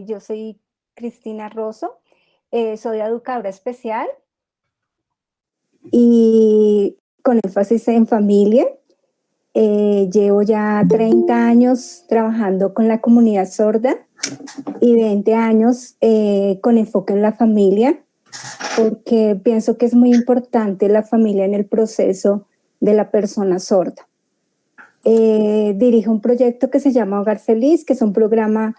Yo soy Cristina Rosso, soy educadora especial y con énfasis en familia. Llevo ya 30 años trabajando con la comunidad sorda y 20 años con enfoque en la familia, porque pienso que es muy importante la familia en el proceso de la persona sorda. Dirijo un proyecto que se llama Hogar Feliz, que es un programa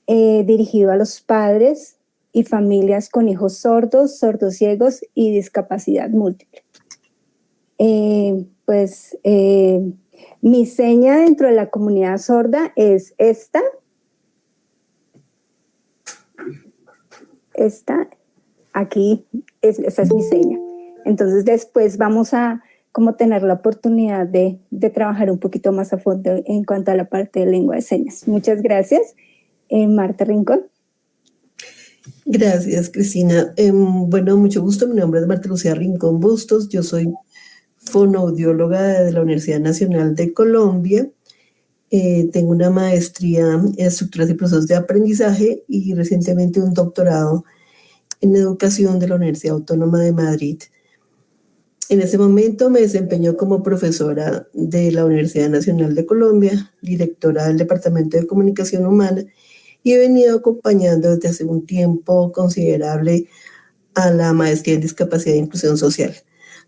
dirigido a los padres y familias con hijos sordos, sordociegos y discapacidad múltiple. Mi seña dentro de la comunidad sorda es esta. Esa es mi seña. Entonces después vamos a como tener la oportunidad de trabajar un poquito más a fondo en cuanto a la parte de lengua de señas. Muchas gracias. Marta Rincón. Gracias, Cristina. Mucho gusto. Mi nombre es Marta Lucía Rincón Bustos. Yo soy fonoaudióloga de la Universidad Nacional de Colombia. Tengo una maestría en estructuras y procesos de aprendizaje y recientemente un doctorado en educación de la Universidad Autónoma de Madrid. En ese momento me desempeño como profesora de la Universidad Nacional de Colombia, directora del Departamento de Comunicación Humana, y he venido acompañando desde hace un tiempo considerable a la maestría en discapacidad e inclusión social,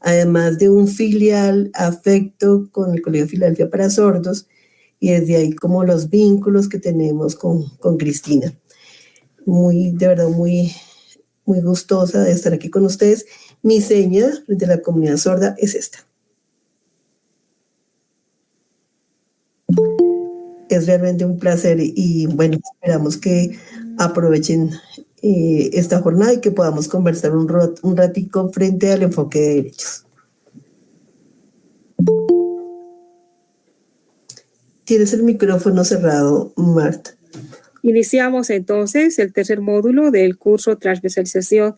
además de un filial afecto con el Colegio Filadelfia para Sordos, y desde ahí como los vínculos que tenemos con Cristina. De verdad, muy gustosa de estar aquí con ustedes. Mi seña de la comunidad sorda es esta. Es realmente un placer y esperamos que aprovechen esta jornada y que podamos conversar un ratico frente al enfoque de derechos. Tienes el micrófono cerrado, Marta. Iniciamos entonces el tercer módulo del curso Transversalización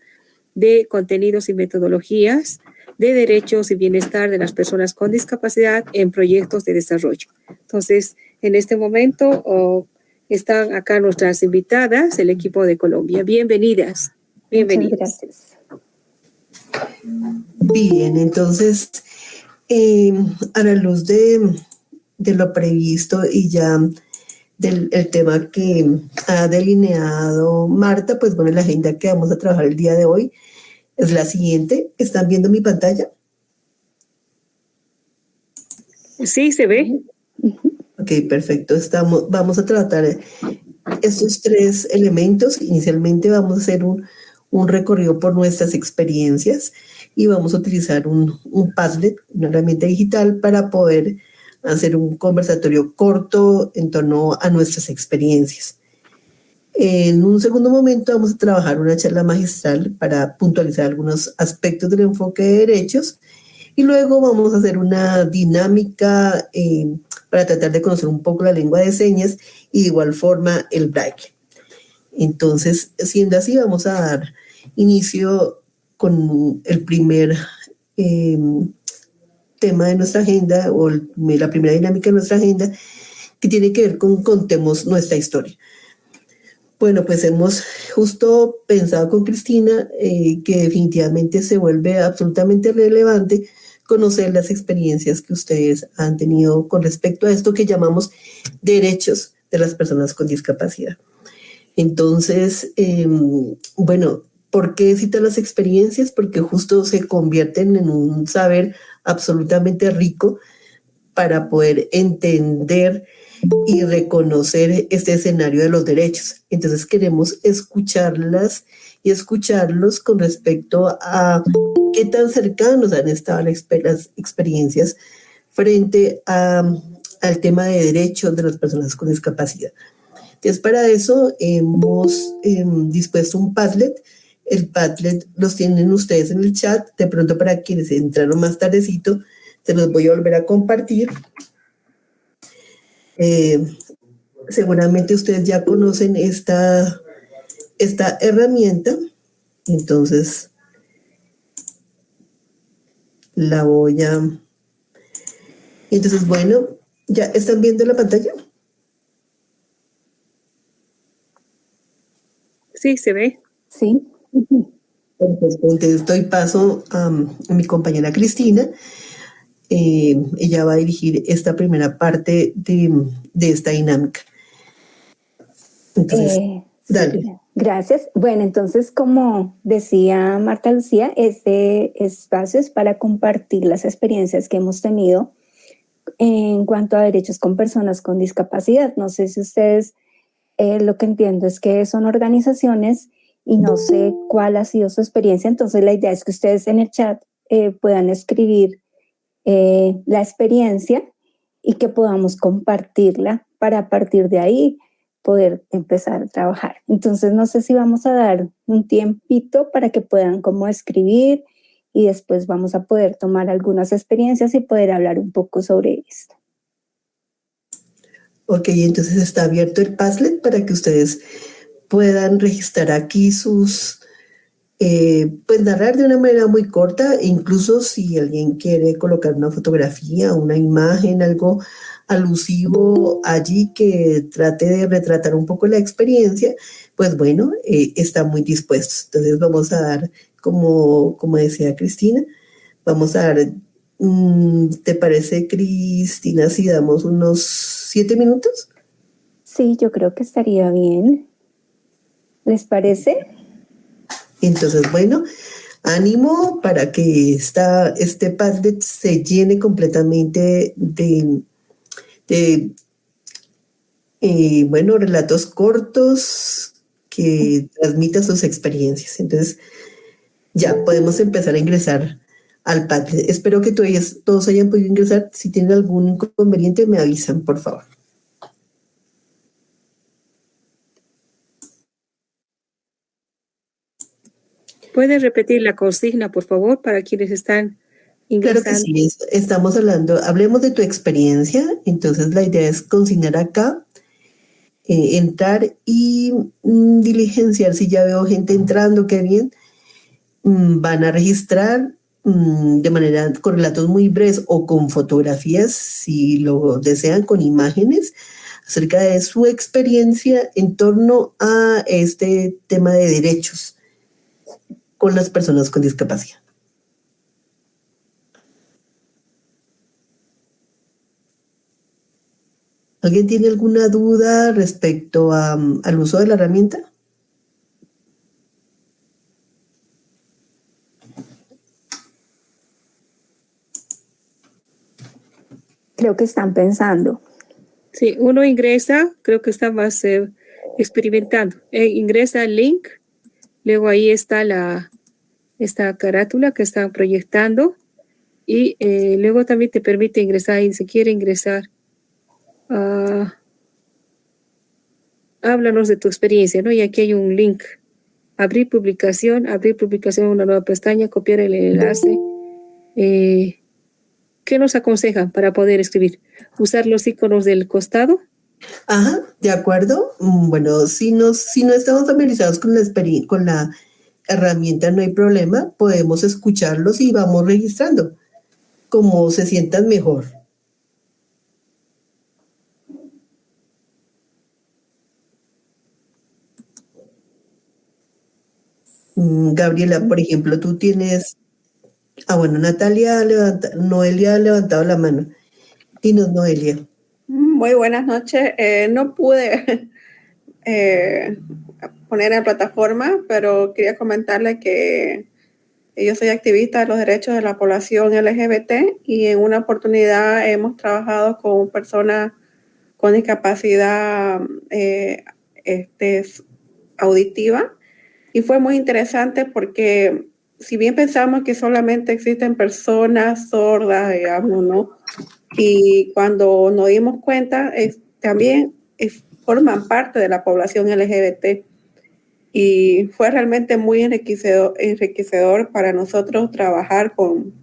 de Contenidos y Metodologías de Derechos y Bienestar de las Personas con Discapacidad en Proyectos de Desarrollo. Entonces, en este momento están acá nuestras invitadas, el equipo de Colombia. Bienvenidas. Muchas gracias. Bien, entonces, a la luz de lo previsto y ya del tema que ha delineado Marta, pues la agenda que vamos a trabajar el día de hoy es la siguiente. ¿Están viendo mi pantalla? Sí, se ve. Ok, perfecto. Vamos a tratar estos tres elementos. Inicialmente vamos a hacer un recorrido por nuestras experiencias y vamos a utilizar un Padlet, una herramienta digital, para poder hacer un conversatorio corto en torno a nuestras experiencias. En un segundo momento vamos a trabajar una charla magistral para puntualizar algunos aspectos del enfoque de derechos y luego vamos a hacer una dinámica para tratar de conocer un poco la lengua de señas y de igual forma el braille. Entonces, siendo así, vamos a dar inicio con el primer tema de nuestra agenda o la primera dinámica de nuestra agenda, que tiene que ver con contemos nuestra historia. Bueno, pues hemos justo pensado con Cristina que definitivamente se vuelve absolutamente relevante conocer las experiencias que ustedes han tenido con respecto a esto que llamamos derechos de las personas con discapacidad. Entonces, ¿por qué citar las experiencias? Porque justo se convierten en un saber absolutamente rico para poder entender y reconocer este escenario de los derechos. Entonces queremos escucharlas y escucharlos con respecto a qué tan cercanos han estado las experiencias frente al tema de derechos de las personas con discapacidad. Entonces, para eso hemos dispuesto un Padlet. El Padlet los tienen ustedes en el chat. De pronto, para quienes entraron más tardecito, se los voy a volver a compartir. Seguramente ustedes ya conocen esta herramienta. Entonces, la voy a... Entonces, ¿ya están viendo la pantalla? Sí, se ve. Sí. Perfecto. Entonces doy paso a mi compañera Cristina. Ella va a dirigir esta primera parte de esta dinámica. Entonces, Sí, dale. gracias. Bueno, entonces, como decía Marta Lucía, este espacio es para compartir las experiencias que hemos tenido en cuanto a derechos con personas con discapacidad. No sé si ustedes, lo que entiendo es que son organizaciones y no sé cuál ha sido su experiencia. Entonces, la idea es que ustedes en el chat puedan escribir la experiencia y que podamos compartirla para a partir de ahí poder empezar a trabajar. Entonces, no sé si vamos a dar un tiempito para que puedan como escribir y después vamos a poder tomar algunas experiencias y poder hablar un poco sobre esto. Ok, entonces está abierto el Padlet para que ustedes puedan registrar aquí sus, pues narrar de una manera muy corta, e incluso si alguien quiere colocar una fotografía, una imagen, algo alusivo allí que trate de retratar un poco la experiencia, pues bueno, está muy dispuesto. Entonces vamos a dar, como decía Cristina, vamos a dar, ¿te parece, Cristina, si damos unos 7 minutos? Sí, yo creo que estaría bien. ¿Les parece? Entonces, bueno, ánimo para que este Padlet se llene completamente de bueno, relatos cortos que transmitan sus experiencias. Entonces, ya podemos empezar a ingresar al Padlet. Espero que todos hayan podido ingresar. Si tienen algún inconveniente, me avisan, por favor. ¿Puedes repetir la consigna, por favor, para quienes están ingresando? Claro que sí, estamos hablemos de tu experiencia. Entonces, la idea es consignar acá, entrar y diligenciar. Si ya veo gente entrando, qué bien. Van a registrar de manera con relatos muy breves o con fotografías, si lo desean, con imágenes acerca de su experiencia en torno a este tema de derechos con las personas con discapacidad. ¿Alguien tiene alguna duda respecto al uso de la herramienta? Creo que están pensando. Sí, uno ingresa, creo que está más experimentando. Ingresa el link, luego ahí está esta carátula que están proyectando y luego también te permite ingresar y si quiere ingresar. Háblanos de tu experiencia, ¿no? Y aquí hay un link. Abrir publicación, una nueva pestaña, copiar el enlace. ¿Qué nos aconsejan para poder escribir? ¿Usar los iconos del costado? Ajá, de acuerdo. Bueno, si no estamos familiarizados con la herramienta, no hay problema. Podemos escucharlos y vamos registrando como se sientan mejor. Gabriela, por ejemplo, tú tienes... Ah, bueno, Noelia ha levantado la mano. Dinos, Noelia. Muy buenas noches. No pude poner en plataforma, pero quería comentarle que yo soy activista de los derechos de la población LGBT y en una oportunidad hemos trabajado con personas con discapacidad auditiva y fue muy interesante porque si bien pensamos que solamente existen personas sordas, digamos, ¿no? Y cuando nos dimos cuenta, también forman parte de la población LGBT. Y fue realmente muy enriquecedor para nosotros trabajar con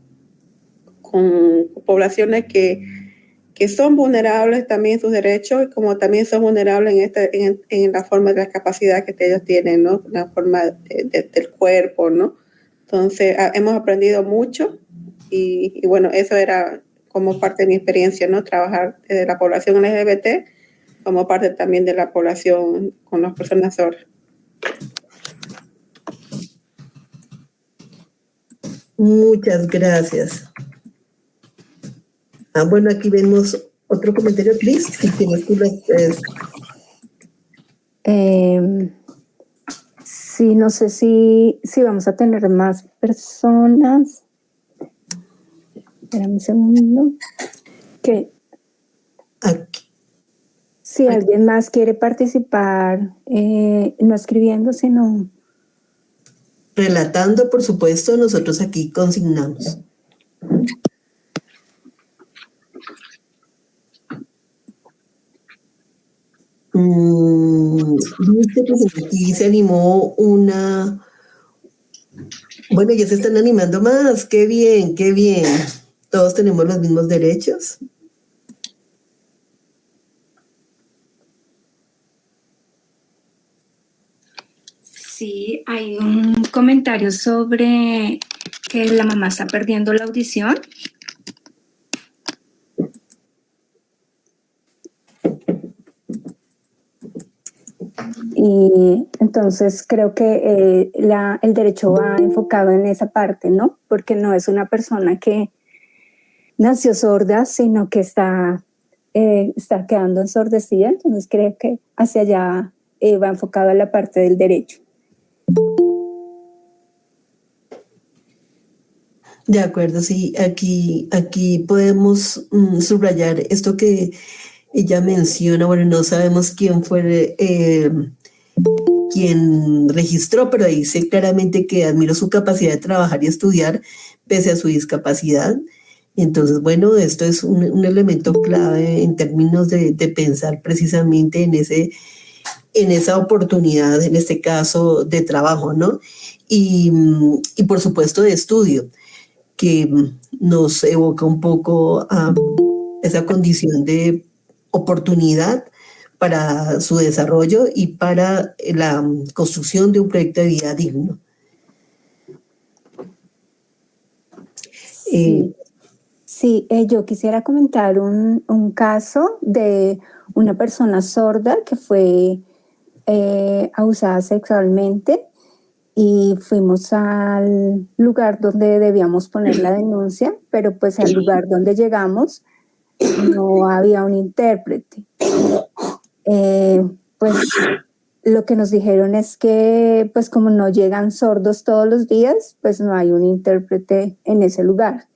poblaciones que son vulnerables también en sus derechos, como también son vulnerables en la forma de la capacidad que ellos tienen, ¿no? La forma del cuerpo, ¿no? Entonces, hemos aprendido mucho y bueno, eso era como parte de mi experiencia, ¿no? Trabajar desde la población LGBT como parte también de la población con las personas sordas. Muchas gracias. Bueno, aquí vemos otro comentario, Cris, si tienes tú sí, no sé si vamos a tener más personas. Espérame un segundo. Que aquí. si alguien más quiere participar, no escribiendo, sino Relatando, por supuesto, nosotros aquí consignamos. Viste que aquí se animó una... Bueno, ya se están animando más. Qué bien, qué bien. Todos tenemos los mismos derechos. sí, hay un comentario sobre que la mamá está perdiendo la audición. Y entonces creo que el derecho va enfocado en esa parte, ¿no? Porque no es una persona que nació sorda, sino que está quedando ensordecida. Entonces creo que hacia allá va enfocado a la parte del derecho. De acuerdo, sí, aquí podemos subrayar esto que ella menciona. Bueno, no sabemos quién fue quien registró, pero dice claramente que admiro su capacidad de trabajar y estudiar pese a su discapacidad. Entonces, bueno, esto es un elemento clave en términos de pensar precisamente en esa oportunidad, en este caso de trabajo, ¿no? Y por supuesto de estudio, que nos evoca un poco a esa condición de oportunidad para su desarrollo y para la construcción de un proyecto de vida digno. Sí, yo quisiera comentar un caso de una persona sorda que fue abusada sexualmente y fuimos al lugar donde debíamos poner la denuncia, pero pues al lugar donde llegamos no había un intérprete. Pues lo que nos dijeron es que pues como no llegan sordos todos los días, pues no hay un intérprete en ese lugar.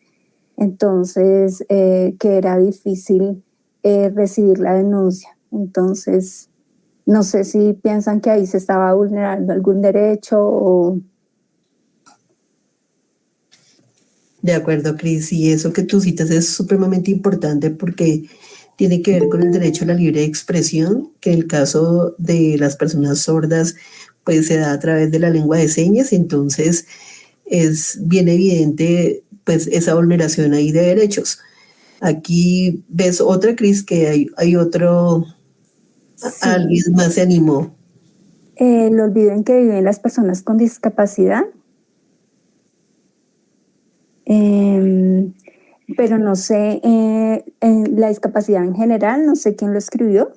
Entonces, que era difícil recibir la denuncia. Entonces, no sé si piensan que ahí se estaba vulnerando algún derecho o... De acuerdo, Cris, y eso que tú citas es supremamente importante porque tiene que ver con el derecho a la libre expresión, que en el caso de las personas sordas, pues se da a través de la lengua de señas, entonces es bien evidente pues esa vulneración ahí de derechos. Aquí ves otra, Cris, que hay otro, Sí. Alguien más se animó. El olvido en que viven las personas con discapacidad. Pero no sé, en la discapacidad en general, no sé quién lo escribió.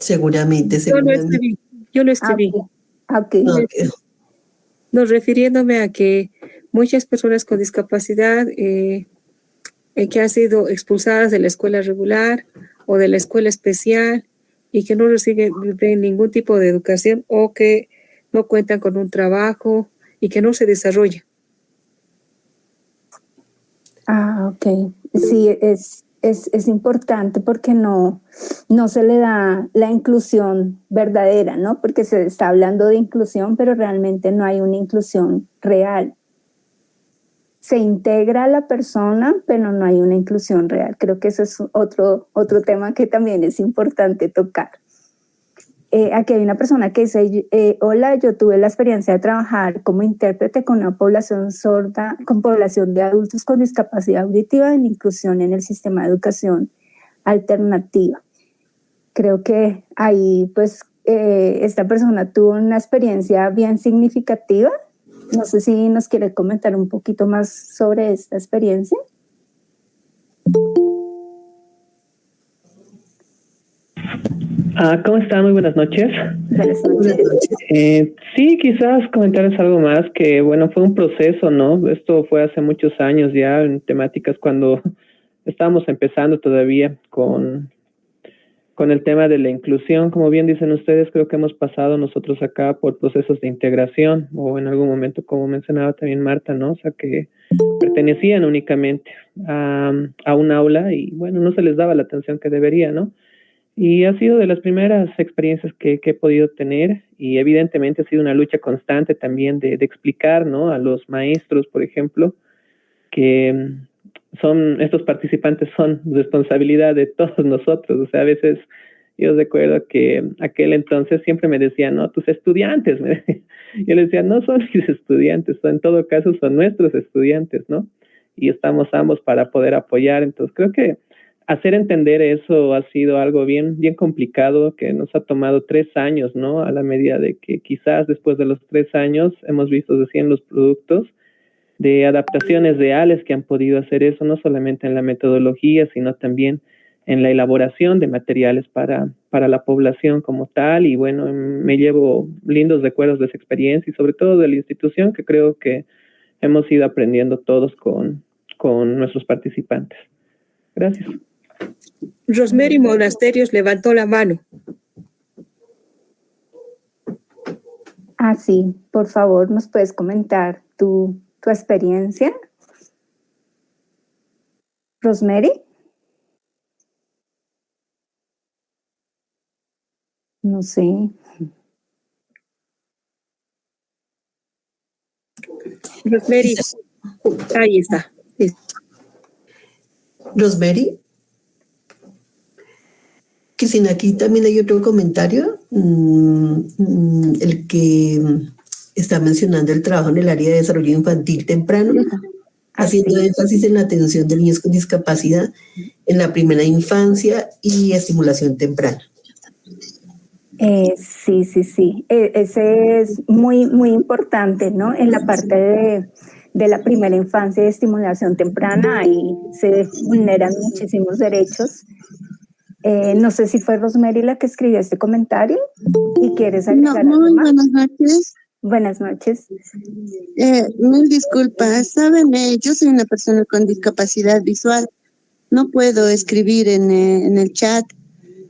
Seguramente. Yo lo escribí. Okay. Nos refiriéndome a que muchas personas con discapacidad que han sido expulsadas de la escuela regular o de la escuela especial y que no reciben ningún tipo de educación o que no cuentan con un trabajo y que no se desarrollan. Ok. Sí, es importante porque no se le da la inclusión verdadera, ¿no? Porque se está hablando de inclusión, pero realmente no hay una inclusión real. Se integra a la persona, pero no hay una inclusión real. Creo que eso es otro tema que también es importante tocar. Aquí hay una persona que dice, hola, yo tuve la experiencia de trabajar como intérprete con una población sorda, con población de adultos con discapacidad auditiva en inclusión en el sistema de educación alternativa. Creo que ahí, pues, esta persona tuvo una experiencia bien significativa. No sé si nos quiere comentar un poquito más sobre esta experiencia. ¿Cómo están? Muy buenas noches. Buenas Buenas noches. noches. Sí, quizás comentarles algo más que, bueno, fue un proceso, ¿no? Esto fue hace muchos años ya, en temáticas cuando estábamos empezando todavía con el tema de la inclusión. Como bien dicen ustedes, creo que hemos pasado nosotros acá por procesos de integración, o en algún momento, como mencionaba también Marta, ¿no? O sea, que pertenecían únicamente a un aula y, bueno, no se les daba la atención que debería, ¿no? Y ha sido de las primeras experiencias que he podido tener, y evidentemente ha sido una lucha constante también de explicar, ¿no? A los maestros, por ejemplo, que estos participantes son responsabilidad de todos nosotros. O sea, a veces yo recuerdo que aquel entonces siempre me decían, no, tus estudiantes. Yo les decía, no son mis estudiantes, en todo caso son nuestros estudiantes, ¿no? Y estamos ambos para poder apoyar. Entonces creo que hacer entender eso ha sido algo bien, bien complicado, que nos ha tomado 3 años, ¿no? A la medida de que quizás después de los 3 años hemos visto recién los productos de adaptaciones reales que han podido hacer eso, no solamente en la metodología, sino también en la elaboración de materiales para la población como tal. Y bueno, me llevo lindos recuerdos de esa experiencia y sobre todo de la institución, que creo que hemos ido aprendiendo todos con nuestros participantes. Gracias. Rosemary Monasterios levantó la mano. Sí, por favor, ¿nos puedes comentar tu experiencia? Rosemary. No sé. Rosemary, ahí está. Rosemary. Cristina, aquí también hay otro comentario, el que está mencionando el trabajo en el área de desarrollo infantil temprano, haciendo énfasis en la atención de niños con discapacidad en la primera infancia y estimulación temprana. Sí. Ese es muy, muy importante, ¿no? En la parte de la primera infancia y estimulación temprana, ahí se vulneran muchísimos derechos. No sé si fue Rosemary la que escribió este comentario y quieres agregar algo más. Buenas noches. Buenas noches. Mil disculpas. Saben, yo soy una persona con discapacidad visual. No puedo escribir en el chat.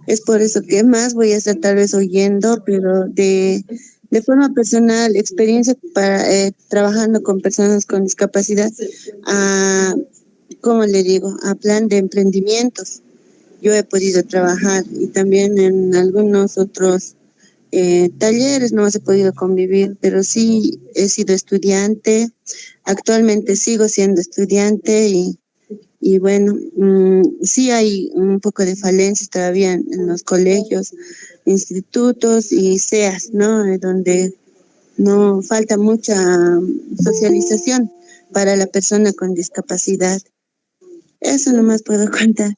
Es por eso que más voy a estar tal vez oyendo, pero de forma personal, experiencia trabajando con personas con discapacidad, ¿cómo le digo? A plan de emprendimientos. Yo he podido trabajar y también en algunos otros talleres no he podido convivir, pero sí he sido estudiante. Actualmente sigo siendo estudiante y bueno, sí hay un poco de falencias todavía en los colegios, institutos y SEAS, ¿no? Donde no falta mucha socialización para la persona con discapacidad. Eso nomás puedo contar.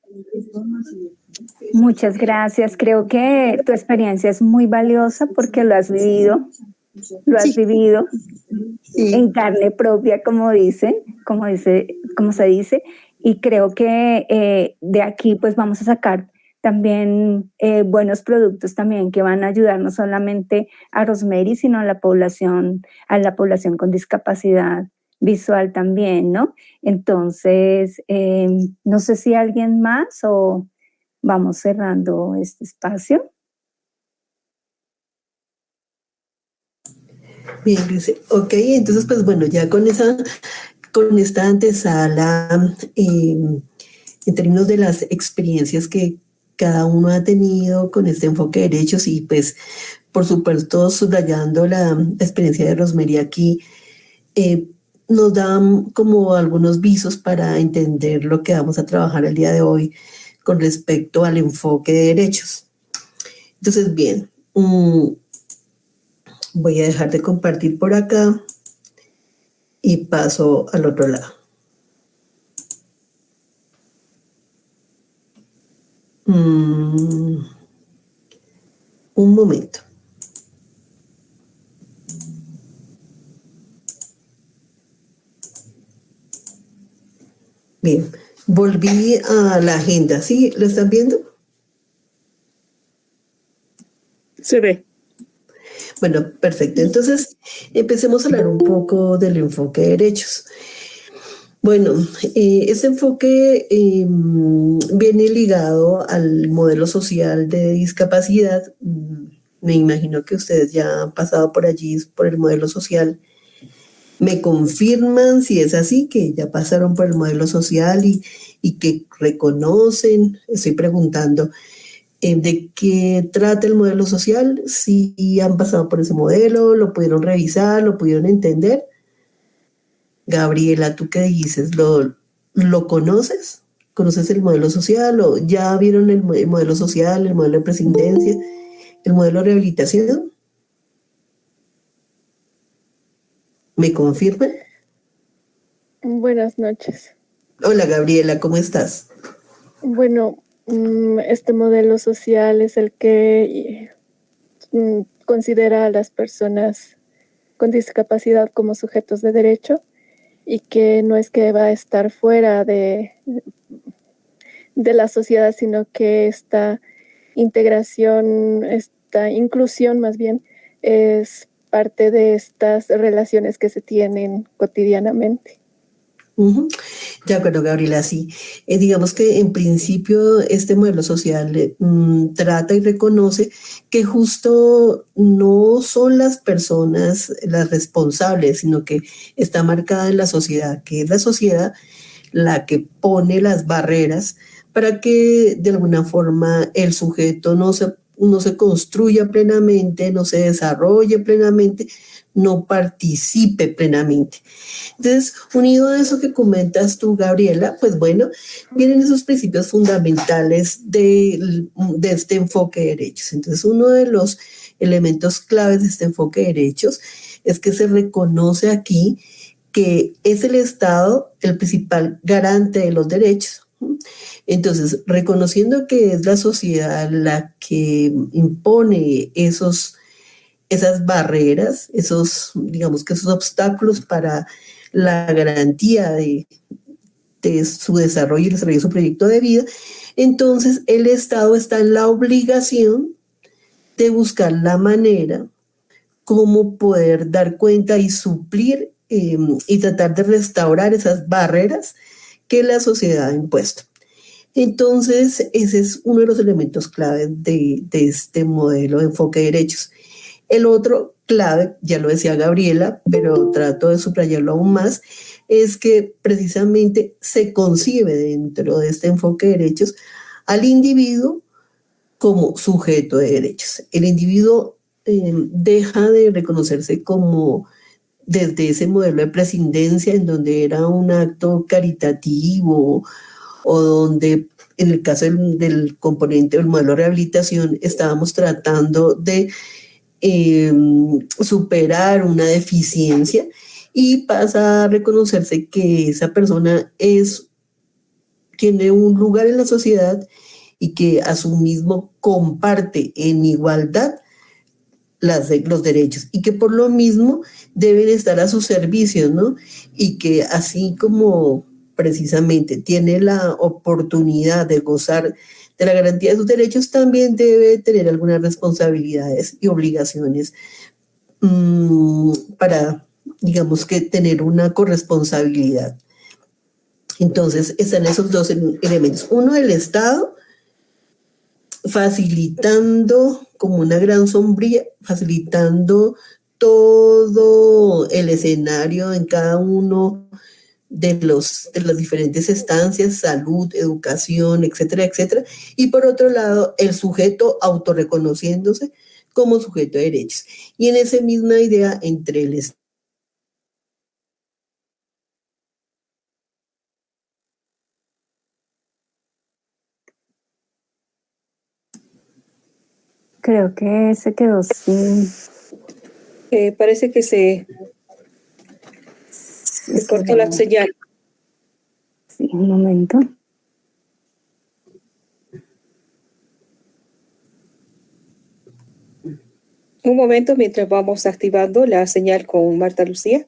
Muchas gracias. Creo que tu experiencia es muy valiosa porque lo has vivido. Sí. En carne propia, como se dice, y creo que de aquí pues vamos a sacar también buenos productos también que van a ayudar no solamente a Rosemary, sino a la población con discapacidad visual también, ¿no? Entonces, no sé si alguien más o vamos cerrando este espacio. Bien, ok, entonces pues bueno, ya con esta antesala, en términos de las experiencias que cada uno ha tenido con este enfoque de derechos y pues por supuesto subrayando la experiencia de Rosemary aquí, nos dan como algunos visos para entender lo que vamos a trabajar el día de hoy con respecto al enfoque de derechos. Entonces, bien, voy a dejar de compartir por acá y paso al otro lado. Un momento. Bien, volví a la agenda. ¿Sí? ¿Lo están viendo? Se ve. Bueno, perfecto. Entonces, empecemos a hablar un poco del enfoque de derechos. Bueno, este enfoque viene ligado al modelo social de discapacidad. Me imagino que ustedes ya han pasado por allí, por el modelo social. ¿Me confirman si es así, que ya pasaron por el modelo social y que reconocen? Estoy preguntando de qué trata el modelo social, si han pasado por ese modelo, lo pudieron revisar, lo pudieron entender. Gabriela, ¿tú qué dices? ¿Lo conoces? ¿Conoces el modelo social o ya vieron el modelo social, el modelo de presidencia, el modelo de rehabilitación? ¿Me confirman? Buenas noches. Hola Gabriela, ¿cómo estás? Bueno, este modelo social es el que considera a las personas con discapacidad como sujetos de derecho y que no es que va a estar fuera de la sociedad, sino que esta integración, esta inclusión más bien, es parte de estas relaciones que se tienen cotidianamente. Ujú. De acuerdo, Gabriela, sí. Digamos que en principio este modelo social trata y reconoce que justo no son las personas las responsables, sino que está marcada en la sociedad, que es la sociedad la que pone las barreras para que de alguna forma el sujeto no se construya plenamente, no se desarrolle plenamente, no participe plenamente. Entonces, unido a eso que comentas tú, Gabriela, pues bueno, vienen esos principios fundamentales de este enfoque de derechos. Entonces, uno de los elementos claves de este enfoque de derechos es que se reconoce aquí que es el Estado el principal garante de los derechos. Entonces, reconociendo que es la sociedad la que impone esas barreras, digamos que esos obstáculos para la garantía de su desarrollo y el desarrollo de su proyecto de vida, entonces el Estado está en la obligación de buscar la manera cómo poder dar cuenta y suplir y tratar de restaurar esas barreras que la sociedad ha impuesto. Entonces, ese es uno de los elementos claves de este modelo de enfoque de derechos. El otro clave, ya lo decía Gabriela, pero trato de subrayarlo aún más, es que precisamente se concibe dentro de este enfoque de derechos al individuo como sujeto de derechos. El individuo deja de reconocerse como desde ese modelo de presidencia en donde era un acto caritativo o donde en el caso del componente del modelo de rehabilitación estábamos tratando de superar una deficiencia y pasa a reconocerse que esa persona tiene un lugar en la sociedad y que a su mismo comparte en igualdad los derechos y que por lo mismo deben estar a su servicio, ¿no? Y que así como precisamente tiene la oportunidad de gozar de la garantía de sus derechos, también debe tener algunas responsabilidades y obligaciones para, digamos que, tener una corresponsabilidad. Entonces, están esos dos elementos. Uno, el Estado, facilitando como una gran sombría, facilitando todo el escenario en cada uno de las diferentes estancias, salud, educación, etcétera, etcétera. Y por otro lado, el sujeto autorreconociéndose como sujeto de derechos. Y en esa misma idea entre el Estado. Creo que se quedó sin... Parece que se cortó la señal. Sí, un momento. Un momento mientras vamos activando la señal con Marta Lucía.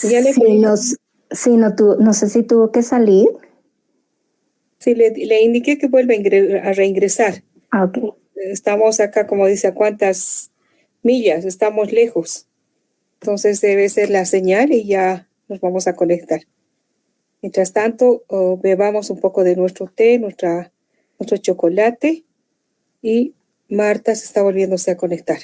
Ya le Sí, no sé si tuvo que salir. Sí, le indiqué que vuelva a reingresar. Ah, ok. Estamos acá, como dice, ¿a cuántas millas? Estamos lejos. Entonces debe ser la señal y ya nos vamos a conectar. Mientras tanto, bebamos un poco de nuestro té, nuestro chocolate, y Marta se está volviéndose a conectar.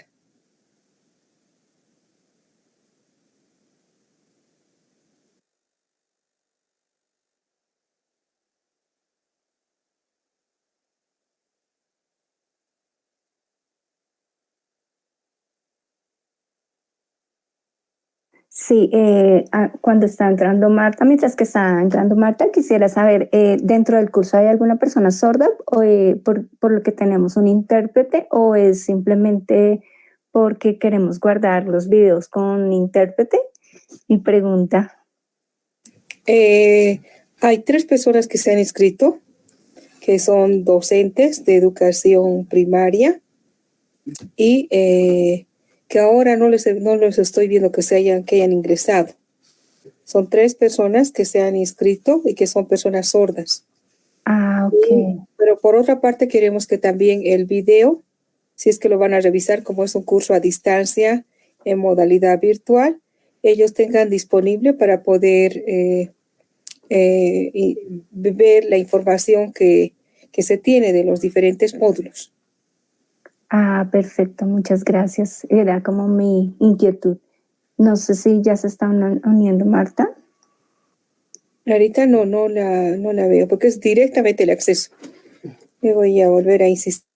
Sí, cuando está entrando Marta, mientras que está entrando Marta, quisiera saber, ¿dentro del curso hay alguna persona sorda o por lo que tenemos un intérprete o es simplemente porque queremos guardar los videos con intérprete? Mi pregunta. Hay 3 personas que se han inscrito, que son docentes de educación primaria y que ahora no los estoy viendo que hayan ingresado. Son 3 personas que se han inscrito y que son personas sordas. Ah, ok. Pero por otra parte queremos que también el video, si es que lo van a revisar, como es un curso a distancia en modalidad virtual, ellos tengan disponible para poder ver la información que se tiene de los diferentes módulos. Ah, perfecto, muchas gracias. Era como mi inquietud. No sé si ya se está uniendo Marta. Ahorita no la veo porque es directamente el acceso. Me voy a volver a insistir.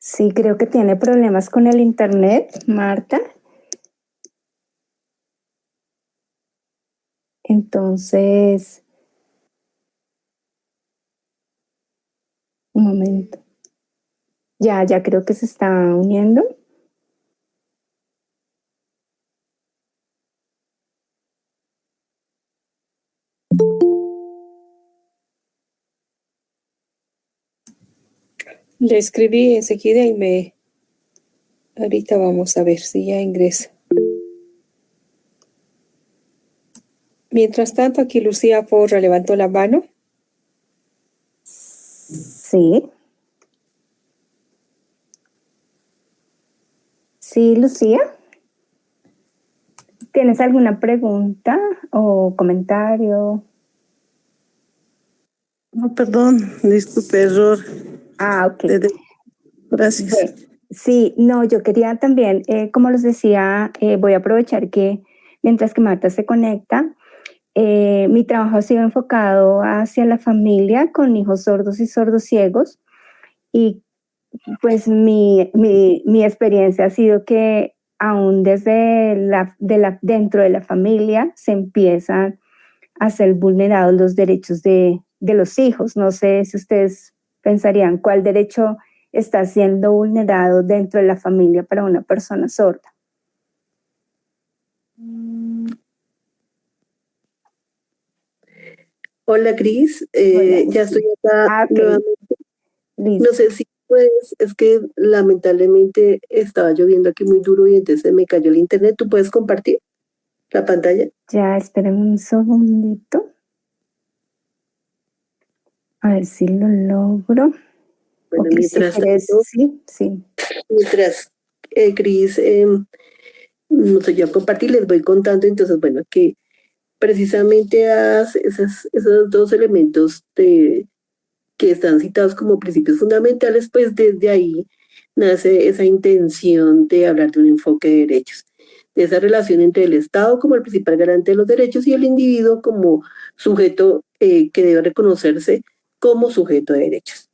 Sí, creo que tiene problemas con el internet, Marta. Entonces, un momento. Ya creo que se está uniendo. Le escribí enseguida y ahorita vamos a ver si ya ingresa. Mientras tanto, aquí Lucía Porra levantó la mano. Sí. Sí, Lucía. ¿Tienes alguna pregunta o comentario? No, perdón, disculpe, error. Ah, ok. Gracias. Bueno, sí, no, yo quería también, como les decía, voy a aprovechar que mientras que Marta se conecta, mi trabajo ha sido enfocado hacia la familia con hijos sordos y sordos ciegos y pues mi experiencia ha sido que aún desde dentro de la familia se empiezan a ser vulnerados los derechos de los hijos. No sé si ustedes pensarían cuál derecho está siendo vulnerado dentro de la familia para una persona sorda. Hola, Cris. Hola. Ya estoy acá Ah, ok. nuevamente. Listo. No sé si puedes, es que lamentablemente estaba lloviendo aquí muy duro y entonces se me cayó el internet. ¿Tú puedes compartir la pantalla? Ya, espérenme un segundito. A ver si lo logro. Bueno, Ok, si mientras quieres, tanto, sí. mientras Cris, no sé, yo compartí, les voy contando, entonces, bueno, que precisamente esos 2 elementos que están citados como principios fundamentales, pues desde ahí nace esa intención de hablar de un enfoque de derechos. de esa relación entre el Estado como el principal garante de los derechos y el individuo como sujeto que debe reconocerse como sujeto de derechos.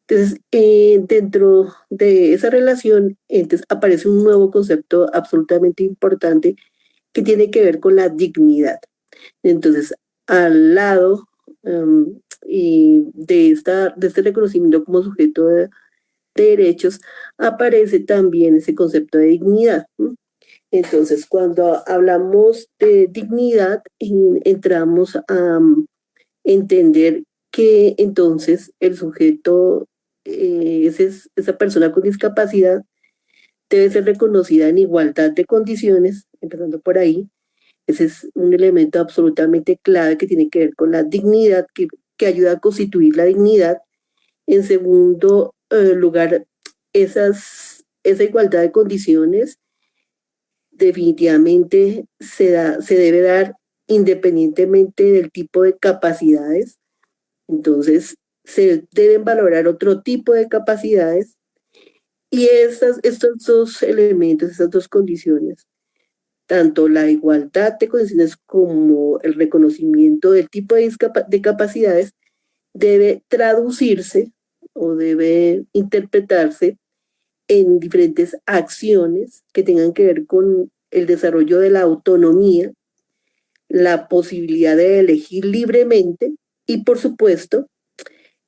Entonces, dentro de esa relación, entonces, aparece un nuevo concepto absolutamente importante que tiene que ver con la dignidad. Entonces, al lado de este reconocimiento como sujeto de derechos, aparece también ese concepto de dignidad. Entonces, cuando hablamos de dignidad, entramos a entender que entonces el sujeto, esa persona con discapacidad, debe ser reconocida en igualdad de condiciones, empezando por ahí. Ese es un elemento absolutamente clave que tiene que ver con la dignidad, que ayuda a constituir la dignidad. En segundo lugar, esa igualdad de condiciones definitivamente se debe dar independientemente del tipo de capacidades. Entonces, se deben valorar otro tipo de capacidades y estos dos elementos, esas dos condiciones, tanto la igualdad de condiciones como el reconocimiento del tipo de capacidades, debe traducirse o debe interpretarse en diferentes acciones que tengan que ver con el desarrollo de la autonomía, la posibilidad de elegir libremente y, por supuesto,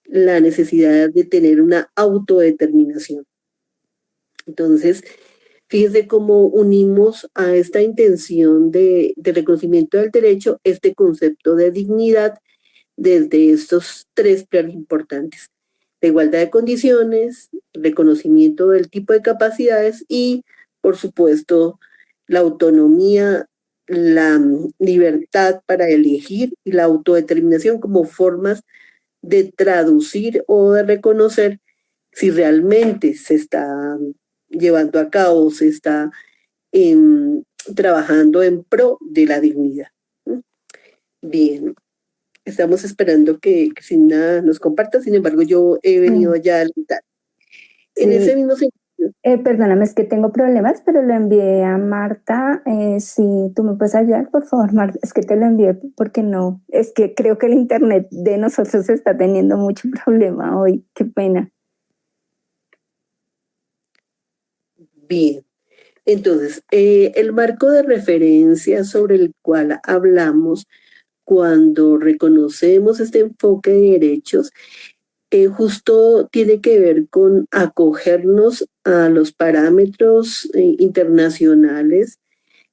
la necesidad de tener una autodeterminación. Entonces, fíjese cómo unimos a esta intención de reconocimiento del derecho este concepto de dignidad desde estos tres planos importantes: la igualdad de condiciones, reconocimiento del tipo de capacidades y, por supuesto, la autonomía, la libertad para elegir y la autodeterminación como formas de traducir o de reconocer si realmente se está llevando a cabo, se está trabajando en pro de la dignidad. Bien, estamos esperando que Cristina nos comparta, sin embargo yo he venido ya a alentar. En ese mismo sentido. Perdóname, es que tengo problemas, pero lo envié a Marta. Si tú me puedes ayudar, por favor, Marta. Es que te lo envié porque no, es que creo que el internet de nosotros está teniendo mucho problema hoy. Qué pena. Bien, entonces, el marco de referencia sobre el cual hablamos cuando reconocemos este enfoque de derechos, justo tiene que ver con acogernos a los parámetros internacionales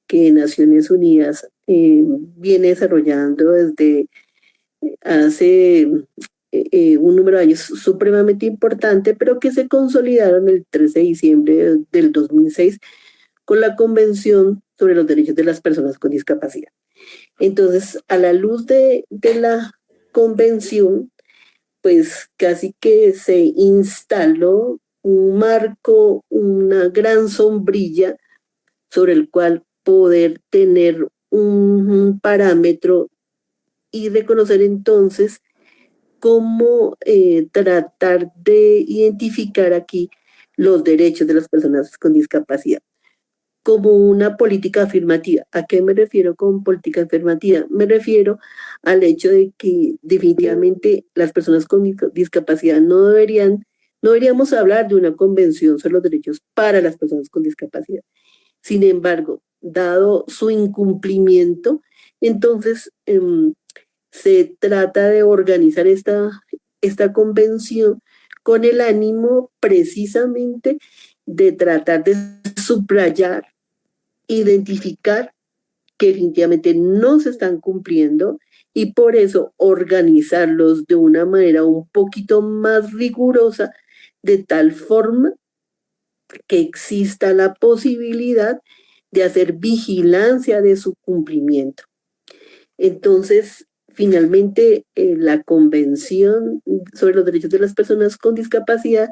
que Naciones Unidas viene desarrollando desde hace un número de años supremamente importante, pero que se consolidaron el 13 de diciembre del 2006 con la Convención sobre los Derechos de las Personas con Discapacidad. Entonces, a la luz de la convención, pues casi que se instaló un marco, una gran sombrilla sobre el cual poder tener un parámetro y reconocer entonces cómo tratar de identificar aquí los derechos de las personas con discapacidad como una política afirmativa. ¿A qué me refiero con política afirmativa? Me refiero al hecho de que definitivamente las personas con discapacidad no deberíamos hablar de una convención sobre los derechos para las personas con discapacidad. Sin embargo, dado su incumplimiento, entonces se trata de organizar esta convención con el ánimo precisamente de tratar de subrayar, identificar que definitivamente no se están cumpliendo y por eso organizarlos de una manera un poquito más rigurosa, de tal forma que exista la posibilidad de hacer vigilancia de su cumplimiento. Entonces, finalmente, la Convención sobre los Derechos de las Personas con Discapacidad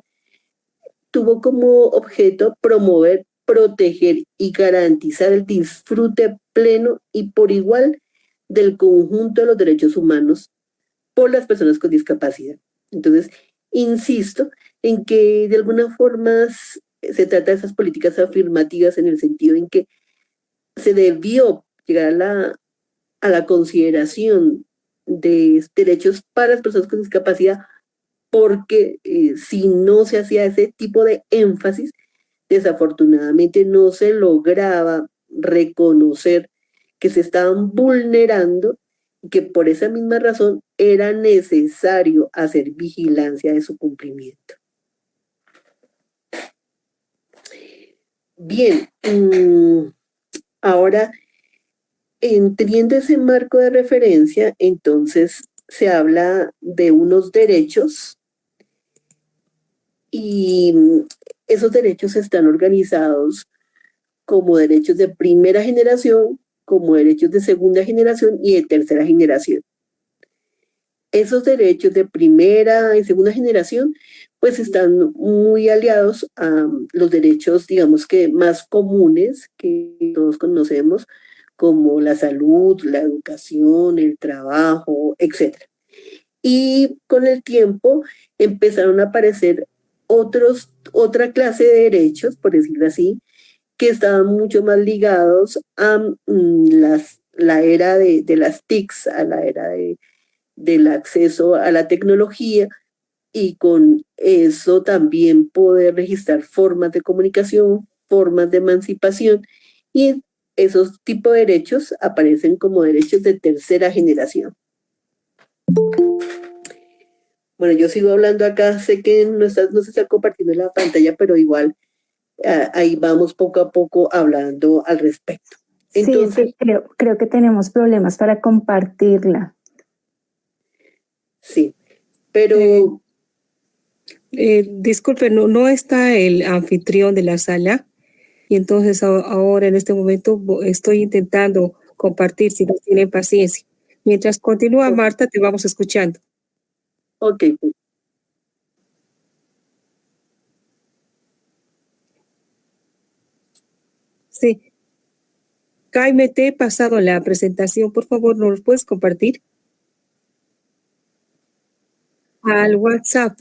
tuvo como objeto promover, proteger y garantizar el disfrute pleno y por igual del conjunto de los derechos humanos por las personas con discapacidad. Entonces, insisto en que de alguna forma se trata de esas políticas afirmativas en el sentido en que se debió llegar a la consideración de derechos para las personas con discapacidad, porque si no se hacía ese tipo de énfasis, desafortunadamente no se lograba reconocer que se estaban vulnerando y que por esa misma razón era necesario hacer vigilancia de su cumplimiento. Bien, ahora, teniendo ese marco de referencia, entonces se habla de unos derechos y esos derechos están organizados como derechos de primera generación, como derechos de segunda generación y de tercera generación. Esos derechos de primera y segunda generación pues están muy aliados a los derechos, digamos que más comunes que todos conocemos, como la salud, la educación, el trabajo, etc. Y con el tiempo empezaron a aparecer otra clase de derechos, por decirlo así, que estaban mucho más ligados a la era de las TICs, a la era del acceso a la tecnología, y con eso también poder registrar formas de comunicación, formas de emancipación, y esos tipos de derechos aparecen como derechos de tercera generación. Bueno, yo sigo hablando acá, sé que no se está compartiendo la pantalla, pero igual ahí vamos poco a poco hablando al respecto. Entonces, sí, creo que tenemos problemas para compartirla. Sí, pero... disculpe, no está el anfitrión de la sala y entonces ahora en este momento estoy intentando compartir, si nos tienen paciencia. Mientras continúa Marta, te vamos escuchando. Ok. Sí. Jaime, te he pasado la presentación. Por favor, ¿nos lo puedes compartir? Al WhatsApp.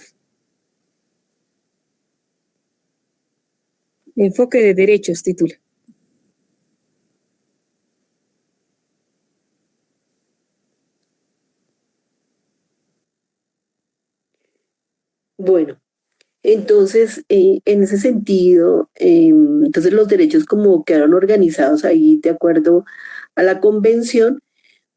Enfoque de derechos, titula. Bueno, entonces, en ese sentido, entonces los derechos como quedaron organizados ahí de acuerdo a la convención,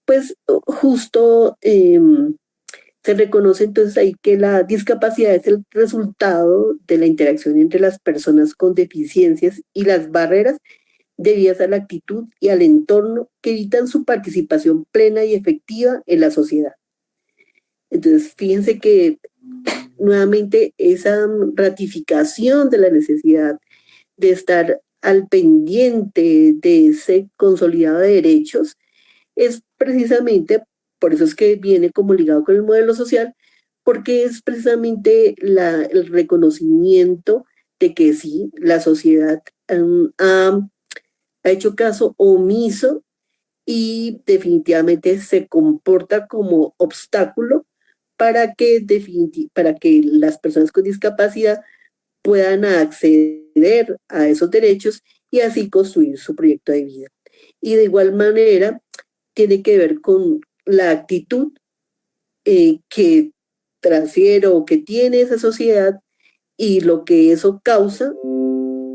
pues justo se reconoce entonces ahí que la discapacidad es el resultado de la interacción entre las personas con deficiencias y las barreras debidas a la actitud y al entorno que evitan su participación plena y efectiva en la sociedad. Entonces, fíjense que nuevamente esa ratificación de la necesidad de estar al pendiente de ese consolidado de derechos es precisamente, por eso es que viene como ligado con el modelo social, porque es precisamente el reconocimiento de que sí, la sociedad ha hecho caso omiso y definitivamente se comporta como obstáculo para que las personas con discapacidad puedan acceder a esos derechos y así construir su proyecto de vida. Y de igual manera, tiene que ver con la actitud que transfiere o que tiene esa sociedad y lo que eso causa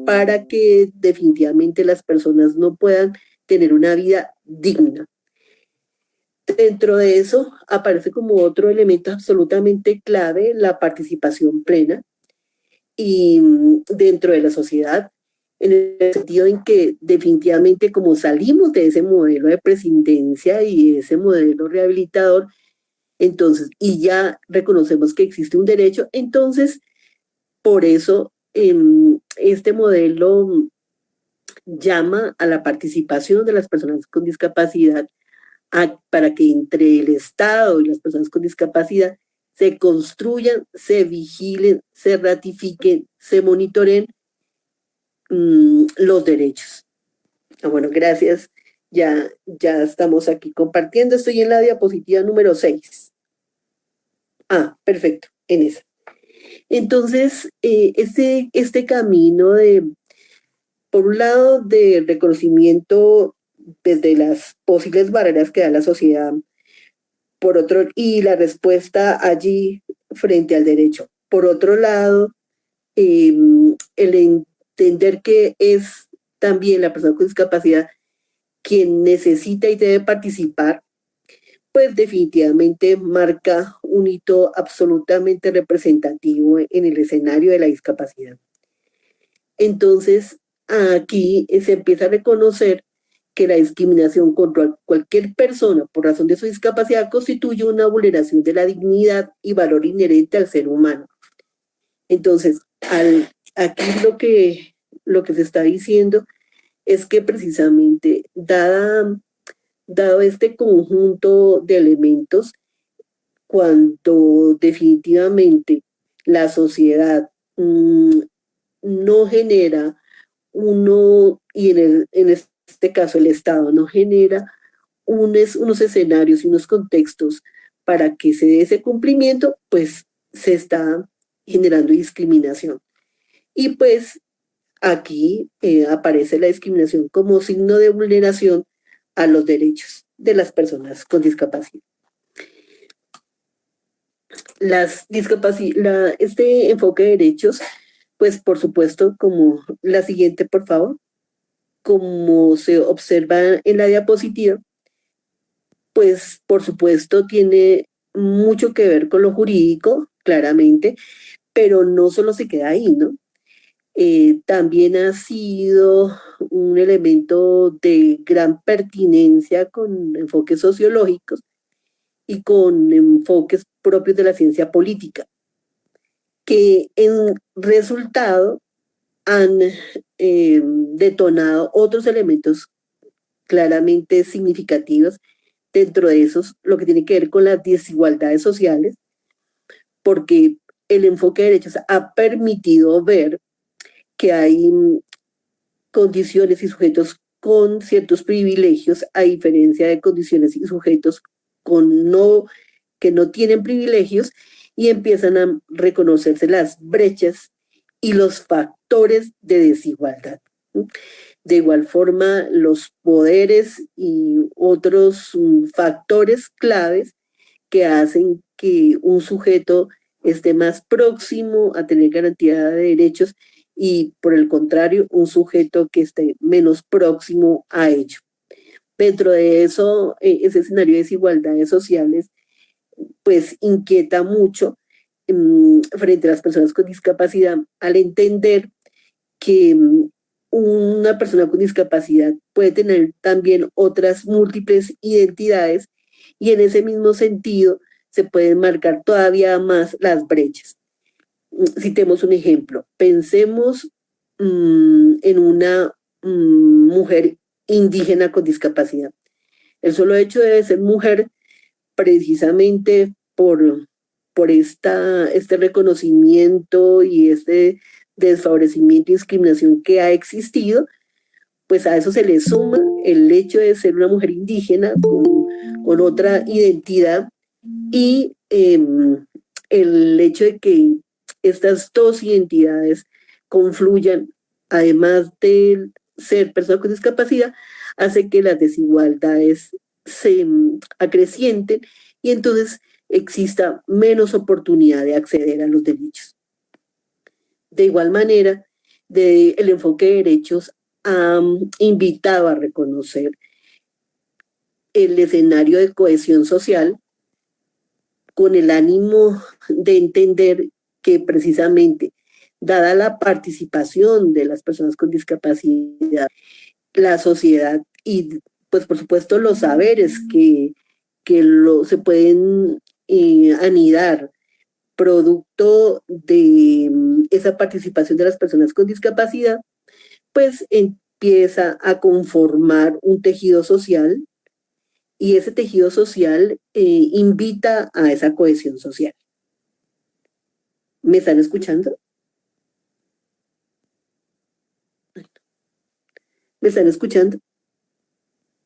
para que definitivamente las personas no puedan tener una vida digna. Dentro de eso aparece como otro elemento absolutamente clave la participación plena y dentro de la sociedad, en el sentido en que definitivamente como salimos de ese modelo de presidencia y ese modelo rehabilitador, entonces, y ya reconocemos que existe un derecho, entonces, por eso este modelo llama a la participación de las personas con discapacidad para que entre el Estado y las personas con discapacidad se construyan, se vigilen, se ratifiquen, se monitoreen los derechos. Bueno, gracias. Ya estamos aquí compartiendo. Estoy en la diapositiva número 6. Perfecto, en esa. Entonces, este camino de por un lado, de reconocimiento desde las posibles barreras que da la sociedad, por otro, y la respuesta allí frente al derecho. Por otro lado, el entender que es también la persona con discapacidad quien necesita y debe participar, pues definitivamente marca un hito absolutamente representativo en el escenario de la discapacidad. Entonces, aquí se empieza a reconocer que la discriminación contra cualquier persona por razón de su discapacidad constituye una vulneración de la dignidad y valor inherente al ser humano. Entonces, aquí lo que se está diciendo es que precisamente, dado este conjunto de elementos, cuando definitivamente la sociedad no genera y en este caso el Estado no genera unos escenarios y unos contextos para que se dé ese cumplimiento, pues se está generando discriminación. Y pues aquí aparece la discriminación como signo de vulneración a los derechos de las personas con discapacidad. Este enfoque de derechos, pues por supuesto, como la siguiente, por favor, como se observa en la diapositiva, pues por supuesto tiene mucho que ver con lo jurídico, claramente, pero no solo se queda ahí, ¿no? También ha sido un elemento de gran pertinencia con enfoques sociológicos y con enfoques propios de la ciencia política, que en resultado han detonado otros elementos claramente significativos, dentro de esos lo que tiene que ver con las desigualdades sociales, porque el enfoque de derechos ha permitido ver que hay condiciones y sujetos con ciertos privilegios, a diferencia de condiciones y sujetos que no tienen privilegios, y empiezan a reconocerse las brechas y los factores de desigualdad. De igual forma, los poderes y otros factores claves que hacen que un sujeto esté más próximo a tener garantía de derechos y, por el contrario, un sujeto que esté menos próximo a ello. Dentro de eso, ese escenario de desigualdades sociales, pues inquieta mucho frente a las personas con discapacidad, al entender que una persona con discapacidad puede tener también otras múltiples identidades, y en ese mismo sentido se pueden marcar todavía más las brechas. Citemos un ejemplo. Pensemos en una mujer indígena con discapacidad. El solo hecho de ser mujer, precisamente por este reconocimiento y este desfavorecimiento y discriminación que ha existido, pues a eso se le suma el hecho de ser una mujer indígena con otra identidad, y el hecho de que estas dos identidades confluyan, además de ser personas con discapacidad, hace que las desigualdades se acrecienten y entonces exista menos oportunidad de acceder a los derechos. De igual manera, el enfoque de derechos ha invitado a reconocer el escenario de cohesión social con el ánimo de entender que precisamente, dada la participación de las personas con discapacidad, la sociedad y, pues por supuesto, los saberes que se pueden anidar producto de esa participación de las personas con discapacidad, pues empieza a conformar un tejido social, y ese tejido social invita a esa cohesión social. ¿Me están escuchando? ¿Me están escuchando?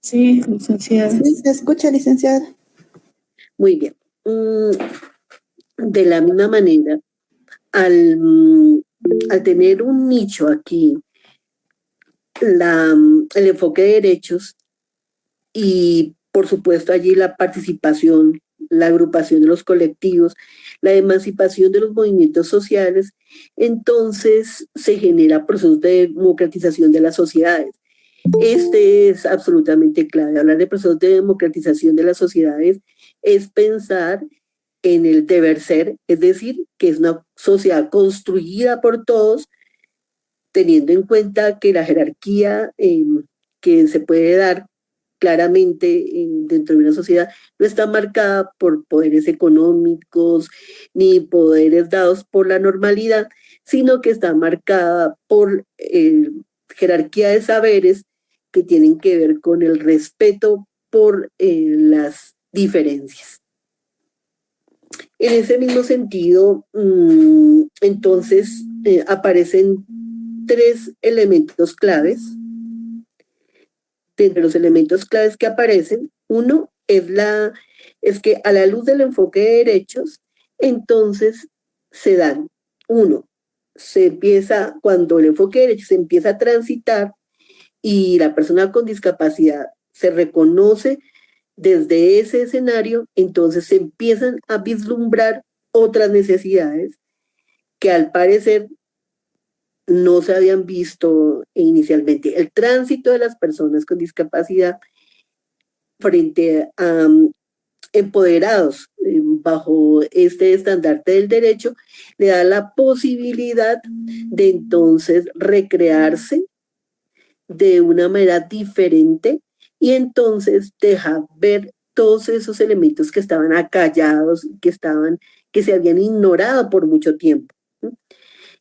Sí, licenciada. Sí, se escucha, licenciada. Muy bien. De la misma manera, al tener un nicho aquí el enfoque de derechos y, por supuesto, allí la participación, la agrupación de los colectivos, la emancipación de los movimientos sociales, entonces se genera procesos de democratización de las sociedades. Este es absolutamente clave. Hablar de procesos de democratización de las sociedades es pensar en el deber ser, es decir, que es una sociedad construida por todos, teniendo en cuenta que la jerarquía que se puede dar claramente dentro de una sociedad no está marcada por poderes económicos ni poderes dados por la normalidad, sino que está marcada por jerarquía de saberes que tienen que ver con el respeto por las diferencias. En ese mismo sentido, entonces aparecen tres elementos claves. Entre los elementos claves que aparecen, uno es que a la luz del enfoque de derechos, entonces se dan, cuando el enfoque de derechos se empieza a transitar y la persona con discapacidad se reconoce desde ese escenario, entonces se empiezan a vislumbrar otras necesidades que al parecer no se habían visto inicialmente. El tránsito de las personas con discapacidad frente a empoderados bajo este estandarte del derecho le da la posibilidad de entonces recrearse de una manera diferente y entonces deja ver todos esos elementos que estaban acallados, que se habían ignorado por mucho tiempo.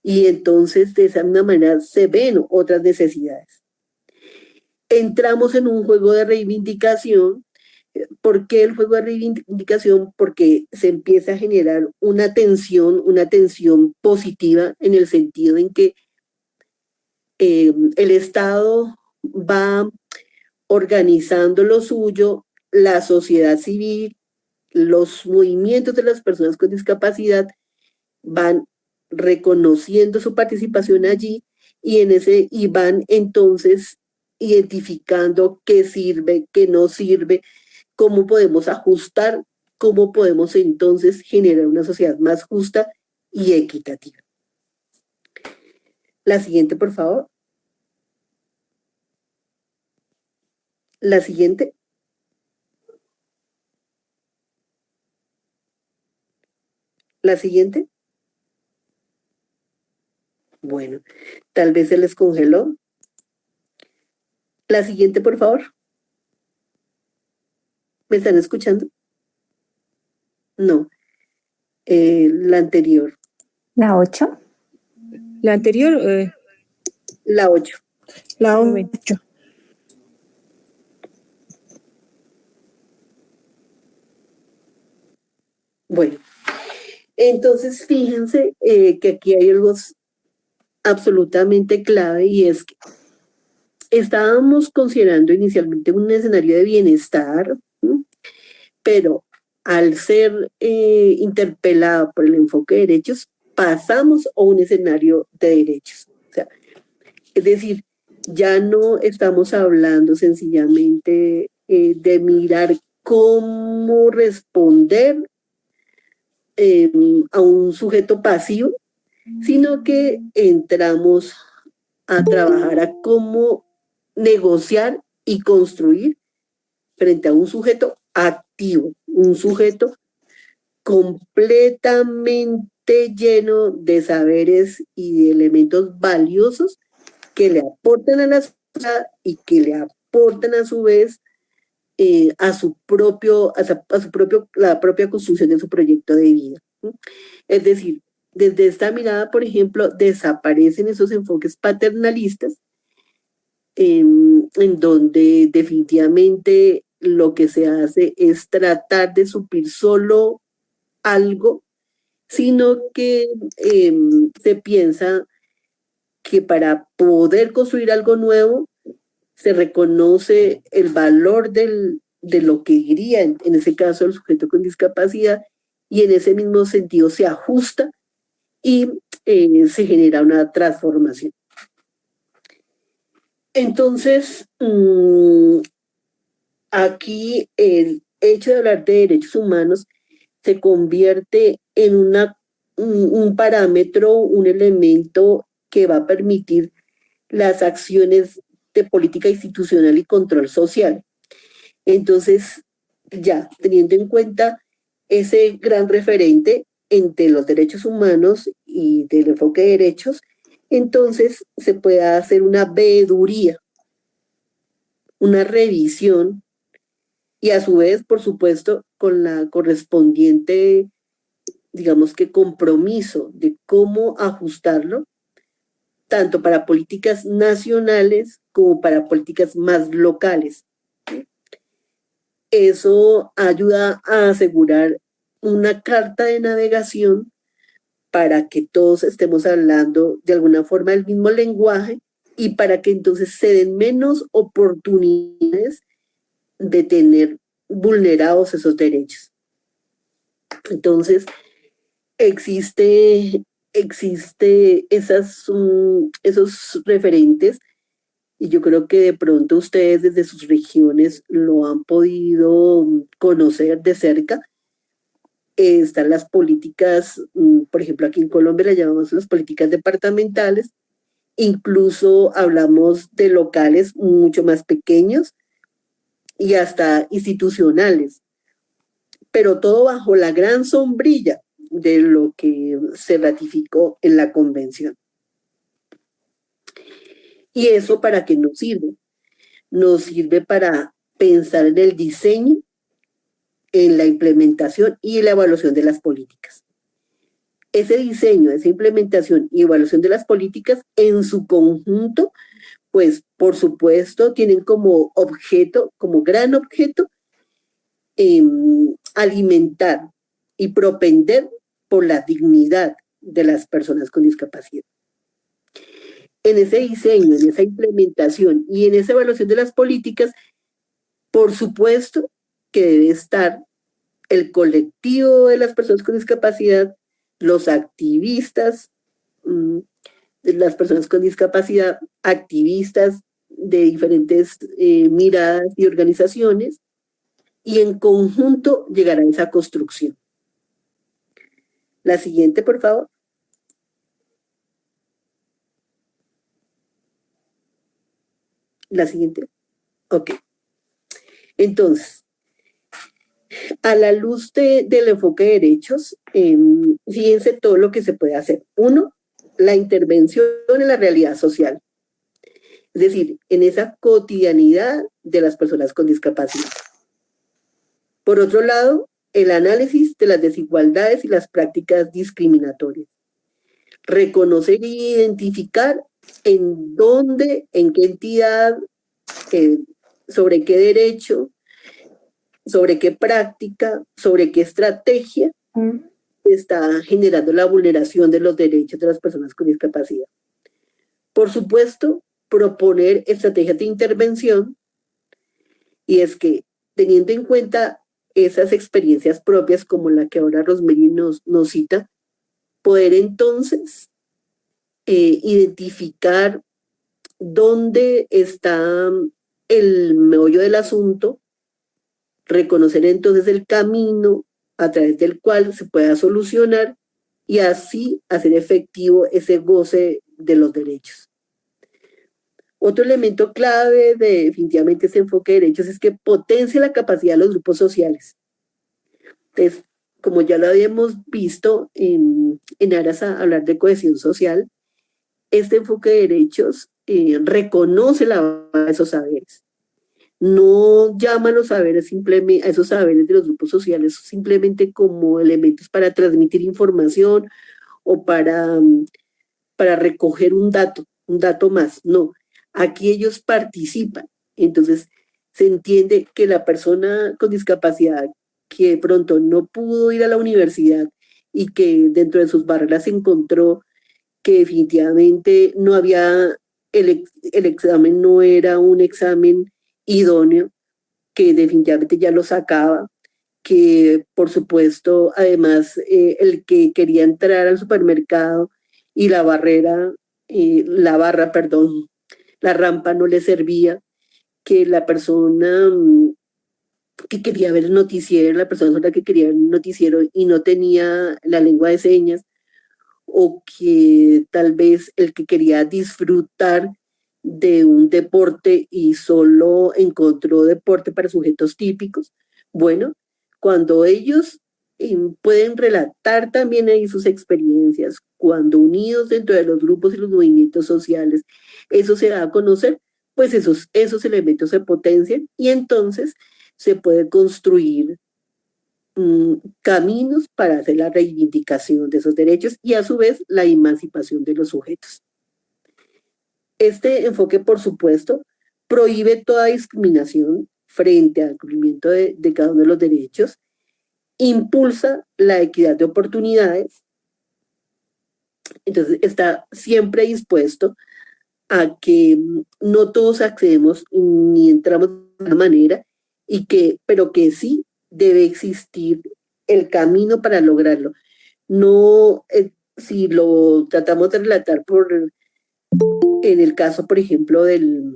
Y entonces de esa manera se ven otras necesidades. Entramos en un juego de reivindicación. ¿Por qué el juego de reivindicación? Porque se empieza a generar una tensión positiva en el sentido en que el Estado va organizando lo suyo, la sociedad civil, los movimientos de las personas con discapacidad van reconociendo su participación allí y van entonces identificando qué sirve, qué no sirve, cómo podemos ajustar, cómo podemos entonces generar una sociedad más justa y equitativa. La siguiente, por favor. La siguiente. La siguiente. Bueno, tal vez se les congeló. La siguiente, por favor. ¿Me están escuchando? No. La anterior. La 8. La anterior. La 8. La 8. Bueno, entonces fíjense que aquí hay algo absolutamente clave y es que estábamos considerando inicialmente un escenario de bienestar, ¿sí? Pero al ser interpelado por el enfoque de derechos, pasamos a un escenario de derechos. O sea, es decir, ya no estamos hablando sencillamente de mirar cómo responder a un sujeto pasivo, sino que entramos a trabajar a cómo negociar y construir frente a un sujeto activo, un sujeto completamente lleno de saberes y de elementos valiosos que le aportan a la sociedad y que le aportan a su vez la propia construcción de su proyecto de vida. Es decir, desde esta mirada, por ejemplo, desaparecen esos enfoques paternalistas en donde definitivamente lo que se hace es tratar de suplir solo algo, sino que se piensa que para poder construir algo nuevo se reconoce el valor de lo que diría, en ese caso, el sujeto con discapacidad, y en ese mismo sentido se ajusta y se genera una transformación. Entonces, aquí el hecho de hablar de derechos humanos se convierte en un parámetro, un elemento que va a permitir las acciones de política institucional y control social. Entonces, ya teniendo en cuenta ese gran referente entre los derechos humanos y del enfoque de derechos, entonces se puede hacer una veeduría, una revisión y a su vez, por supuesto, con la correspondiente, digamos que compromiso de cómo ajustarlo, tanto para políticas nacionales como para políticas más locales. Eso ayuda a asegurar una carta de navegación para que todos estemos hablando de alguna forma el mismo lenguaje y para que entonces se den menos oportunidades de tener vulnerados esos derechos. Entonces, existe esos referentes y yo creo que de pronto ustedes desde sus regiones lo han podido conocer de cerca. Están las políticas, por ejemplo, aquí en Colombia las llamamos las políticas departamentales, incluso hablamos de locales mucho más pequeños y hasta institucionales, pero todo bajo la gran sombrilla de lo que se ratificó en la convención. ¿Y eso para qué nos sirve? Nos sirve para pensar en el diseño, en la implementación y la evaluación de las políticas. Ese diseño, esa implementación y evaluación de las políticas en su conjunto, pues por supuesto tienen como objeto, como gran objeto, alimentar y propender por la dignidad de las personas con discapacidad. En ese diseño, en esa implementación y en esa evaluación de las políticas, por supuesto que debe estar el colectivo de las personas con discapacidad, los activistas de las personas con discapacidad, activistas de diferentes miradas y organizaciones, y en conjunto llegar a esa construcción. La siguiente, por favor. La siguiente. Ok. Entonces, a la luz del enfoque de derechos, fíjense todo lo que se puede hacer. Uno, la intervención en la realidad social. Es decir, en esa cotidianidad de las personas con discapacidad. Por otro lado, el análisis de las desigualdades y las prácticas discriminatorias. Reconocer e identificar en dónde, en qué entidad, sobre qué derecho, sobre qué práctica, sobre qué estrategia está generando la vulneración de los derechos de las personas con discapacidad. Por supuesto, proponer estrategias de intervención, y es que teniendo en cuenta esas experiencias propias como la que ahora Rosemary nos cita, poder entonces identificar dónde está el meollo del asunto, reconocer entonces el camino a través del cual se pueda solucionar y así hacer efectivo ese goce de los derechos. Otro elemento clave de definitivamente ese enfoque de derechos es que potencia la capacidad de los grupos sociales. Entonces, como ya lo habíamos visto en aras a hablar de cohesión social, este enfoque de derechos reconoce esos saberes. No llama a los saberes simplemente, a esos saberes de los grupos sociales simplemente como elementos para transmitir información o para recoger un dato más. No, aquí ellos participan. Entonces se entiende que la persona con discapacidad que de pronto no pudo ir a la universidad y que dentro de sus barreras encontró que definitivamente no había, el examen no era un examen idóneo, que definitivamente ya lo sacaba, que por supuesto además el que quería entrar al supermercado y la barra la rampa no le servía, que la persona que quería ver el noticiero, la persona sorda que quería ver el noticiero y no tenía la lengua de señas, o que tal vez el que quería disfrutar de un deporte y solo encontró deporte para sujetos típicos. Bueno, cuando ellos pueden relatar también ahí sus experiencias, cuando unidos dentro de los grupos y los movimientos sociales, eso se da a conocer, pues esos elementos se potencian y entonces se puede construir caminos para hacer la reivindicación de esos derechos y a su vez la emancipación de los sujetos. Este enfoque, por supuesto, prohíbe toda discriminación frente al cumplimiento de cada uno de los derechos, impulsa la equidad de oportunidades, entonces está siempre dispuesto a que no todos accedemos ni entramos de una manera, pero que sí debe existir el camino para lograrlo. No, si lo tratamos de relatar en el caso, por ejemplo, de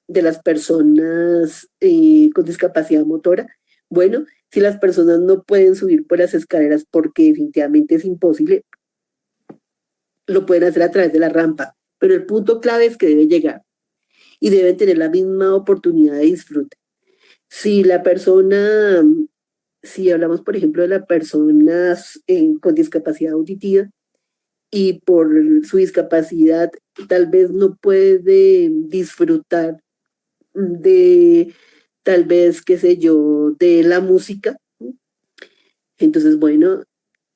las personas con discapacidad motora, bueno, si las personas no pueden subir por las escaleras porque definitivamente es imposible, lo pueden hacer a través de la rampa, pero el punto clave es que debe llegar y deben tener la misma oportunidad de disfrute. Si hablamos, por ejemplo, de las personas con discapacidad auditiva y por su discapacidad tal vez no puede disfrutar de, tal vez, qué sé yo, de la música, entonces, bueno,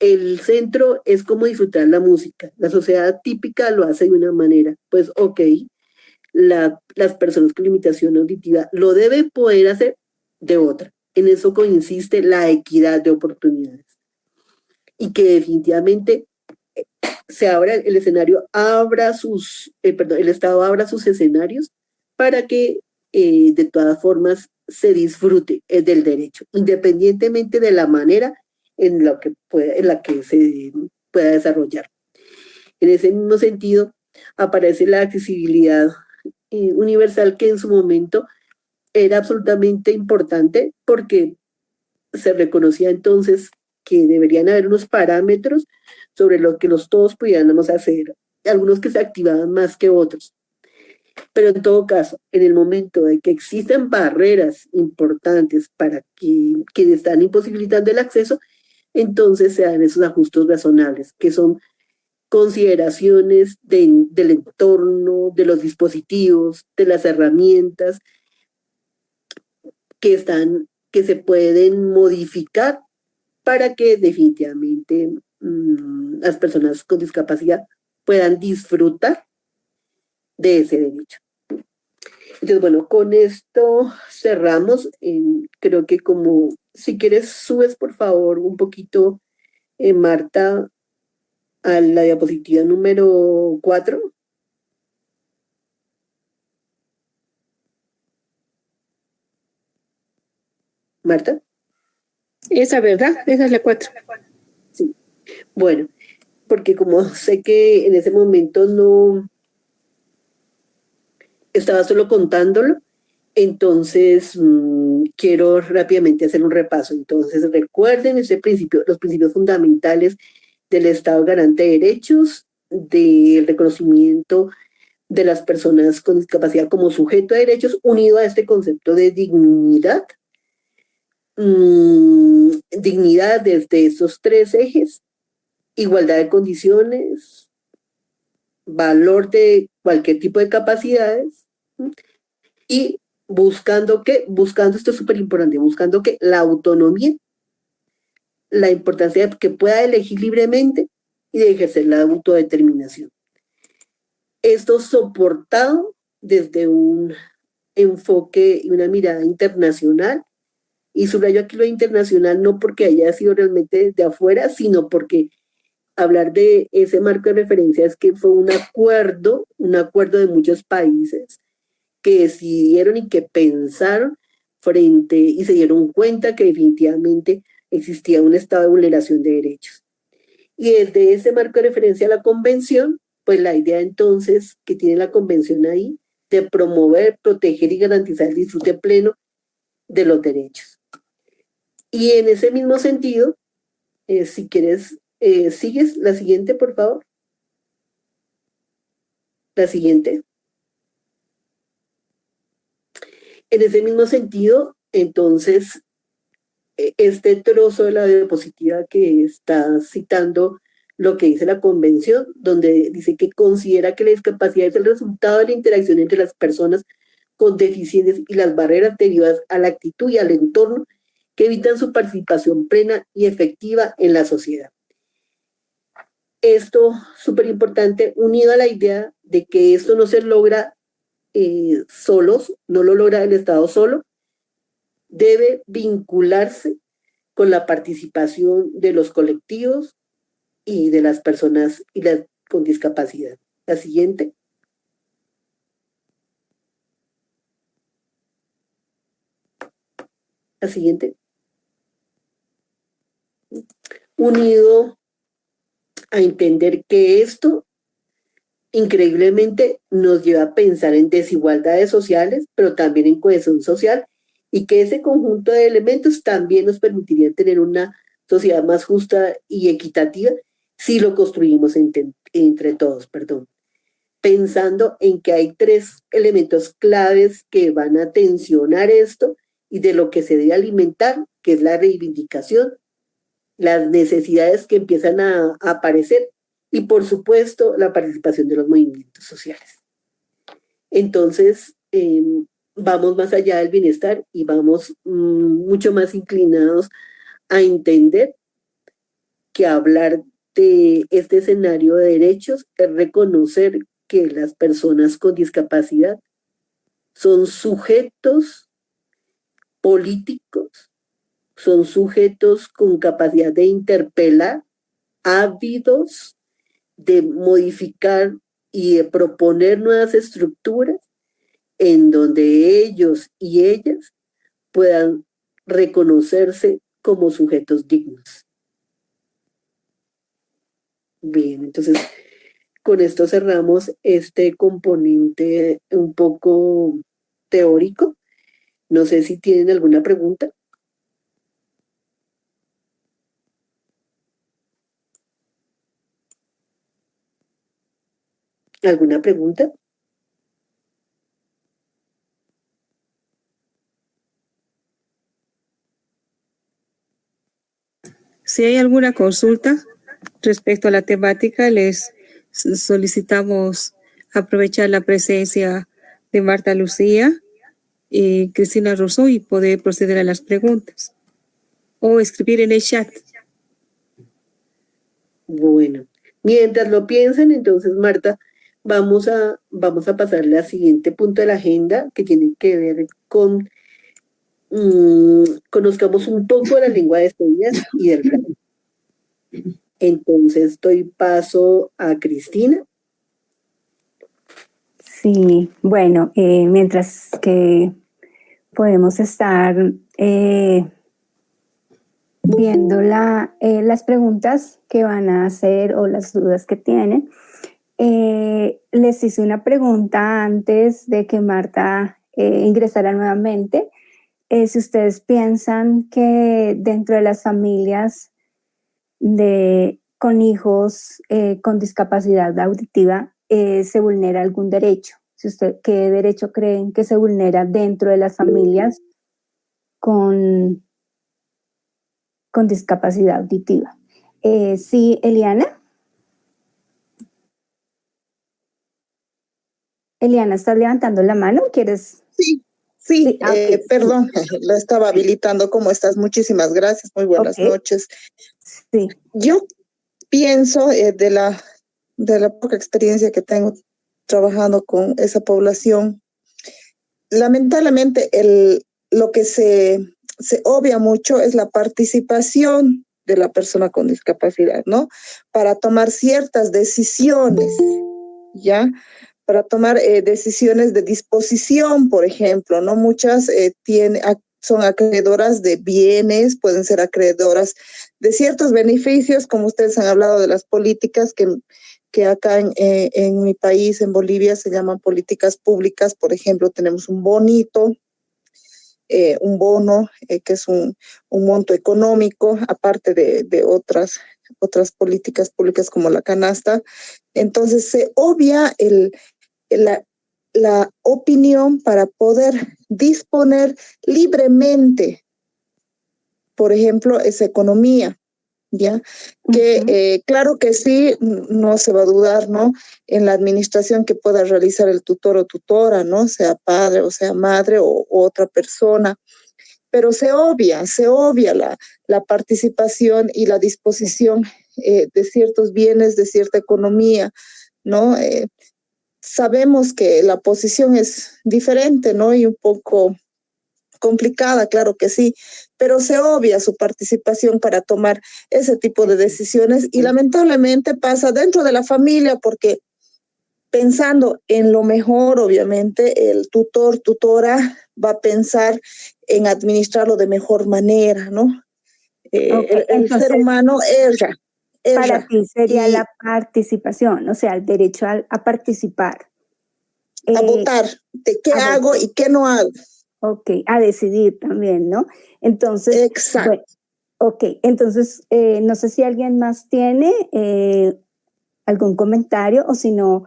el centro es como disfrutar la música. La sociedad típica lo hace de una manera, pues ok, las personas con limitación auditiva lo deben poder hacer de otra. En eso consiste la equidad de oportunidades. Y que definitivamente se abra el escenario, el Estado abra sus escenarios para que de todas formas se disfrute del derecho, independientemente de la manera en la que se pueda desarrollar. En ese mismo sentido, aparece la accesibilidad universal, que en su momento era absolutamente importante porque se reconocía entonces que deberían haber unos parámetros sobre lo que todos pudiéramos hacer, algunos que se activaban más que otros. Pero en todo caso, en el momento de que existen barreras importantes para que están imposibilitando el acceso, entonces se dan esos ajustes razonables, que son consideraciones del entorno, de los dispositivos, de las herramientas que se pueden modificar para que definitivamente las personas con discapacidad puedan disfrutar de ese derecho. Entonces, bueno, con esto cerramos. Creo que si quieres, subes por favor un poquito, Marta, a la diapositiva número 4. Marta. Esa, ¿verdad? Esa es la 4. Sí. Bueno, porque como sé que en ese momento no estaba solo contándolo, entonces quiero rápidamente hacer un repaso. Entonces, recuerden los principios fundamentales del Estado garante de derechos, del reconocimiento de las personas con discapacidad como sujeto de derechos, unido a este concepto de dignidad. Dignidad desde esos 3 ejes: igualdad de condiciones, valor de cualquier tipo de capacidades, y buscando, esto es súper importante, buscando que la autonomía, la importancia de que pueda elegir libremente y de ejercer la autodeterminación. Esto soportado desde un enfoque y una mirada internacional, y subrayo aquí lo internacional no porque haya sido realmente de afuera, sino porque hablar de ese marco de referencia es que fue un acuerdo de muchos países que decidieron y que pensaron y se dieron cuenta que definitivamente existía un estado de vulneración de derechos. Y desde ese marco de referencia a la convención, pues la idea entonces que tiene la convención ahí de promover, proteger y garantizar el disfrute pleno de los derechos. Y en ese mismo sentido, si quieres, sigues la siguiente, por favor. La siguiente. En ese mismo sentido, entonces, este trozo de la diapositiva que está citando lo que dice la Convención, donde dice que considera que la discapacidad es el resultado de la interacción entre las personas con deficiencias y las barreras derivadas a la actitud y al entorno que evitan su participación plena y efectiva en la sociedad. Esto, súper importante, unido a la idea de que esto no se logra solos, no lo logra el Estado solo, debe vincularse con la participación de los colectivos y de las personas con discapacidad. La siguiente. La siguiente. Unido a entender que esto increíblemente nos lleva a pensar en desigualdades sociales, pero también en cohesión social, y que ese conjunto de elementos también nos permitiría tener una sociedad más justa y equitativa si lo construimos entre todos, pensando en que hay 3 elementos claves que van a tensionar esto y de lo que se debe alimentar, que es la reivindicación, las necesidades que empiezan a aparecer y, por supuesto, la participación de los movimientos sociales. Entonces, vamos más allá del bienestar y vamos mucho más inclinados a entender que hablar de este escenario de derechos es reconocer que las personas con discapacidad son sujetos políticos, son sujetos con capacidad de interpelar, ávidos de modificar y de proponer nuevas estructuras en donde ellos y ellas puedan reconocerse como sujetos dignos. Bien, entonces con esto cerramos este componente un poco teórico. No sé si tienen alguna pregunta. ¿Alguna pregunta? Si hay alguna consulta respecto a la temática, les solicitamos aprovechar la presencia de Marta Lucía y Cristina Rousseau y poder proceder a las preguntas o escribir en el chat. Bueno, mientras lo piensan, entonces, Marta, vamos a pasarle al siguiente punto de la agenda que tiene que ver con conozcamos un poco la lengua de señas y del braille. Entonces doy paso a Cristina. Sí, bueno, mientras que podemos estar viendo las preguntas que van a hacer o las dudas que tienen, les hice una pregunta antes de que Marta ingresara nuevamente. Si ustedes piensan que dentro de las familias con hijos con discapacidad auditiva se vulnera algún derecho. ¿Qué derecho creen que se vulnera dentro de las familias con discapacidad auditiva? Sí, Eliana. Eliana, ¿estás levantando la mano? ¿Quieres? Sí, okay. Perdón, la estaba habilitando. ¿Cómo estás? Muchísimas gracias, muy buenas noches. Sí. Yo pienso de la poca experiencia que tengo trabajando con esa población, lamentablemente lo que se obvia mucho es la participación de la persona con discapacidad, ¿no? Para tomar ciertas decisiones, ¿ya? Para tomar decisiones de disposición, por ejemplo, ¿no? Muchas son acreedoras de bienes, pueden ser acreedoras de ciertos beneficios, como ustedes han hablado de las políticas que que acá en mi país, en Bolivia, se llaman políticas públicas. Por ejemplo, tenemos un bonito, un bono, que es un monto económico, aparte de otras políticas públicas como la canasta. Entonces se obvia la opinión para poder disponer libremente, por ejemplo, esa economía, ¿ya? Que claro que sí, no se va a dudar, ¿no? En la administración que pueda realizar el tutor o tutora, ¿no? Sea padre o sea madre o otra persona, pero se obvia la participación y la disposición de ciertos bienes, de cierta economía, ¿no? Sabemos que la posición es diferente, ¿no? Y un poco complicada, claro que sí, pero se obvia su participación para tomar ese tipo de decisiones y lamentablemente pasa dentro de la familia porque pensando en lo mejor, obviamente, el tutor, tutora va a pensar en administrarlo de mejor manera, ¿no? Okay, el ser humano erra. Para ti sería la participación, o sea, el derecho a participar. A votar de qué hago y qué no hago. Ok, a decidir también, ¿no? Entonces, exacto. Bueno, ok, entonces, no sé si alguien más tiene algún comentario o si no,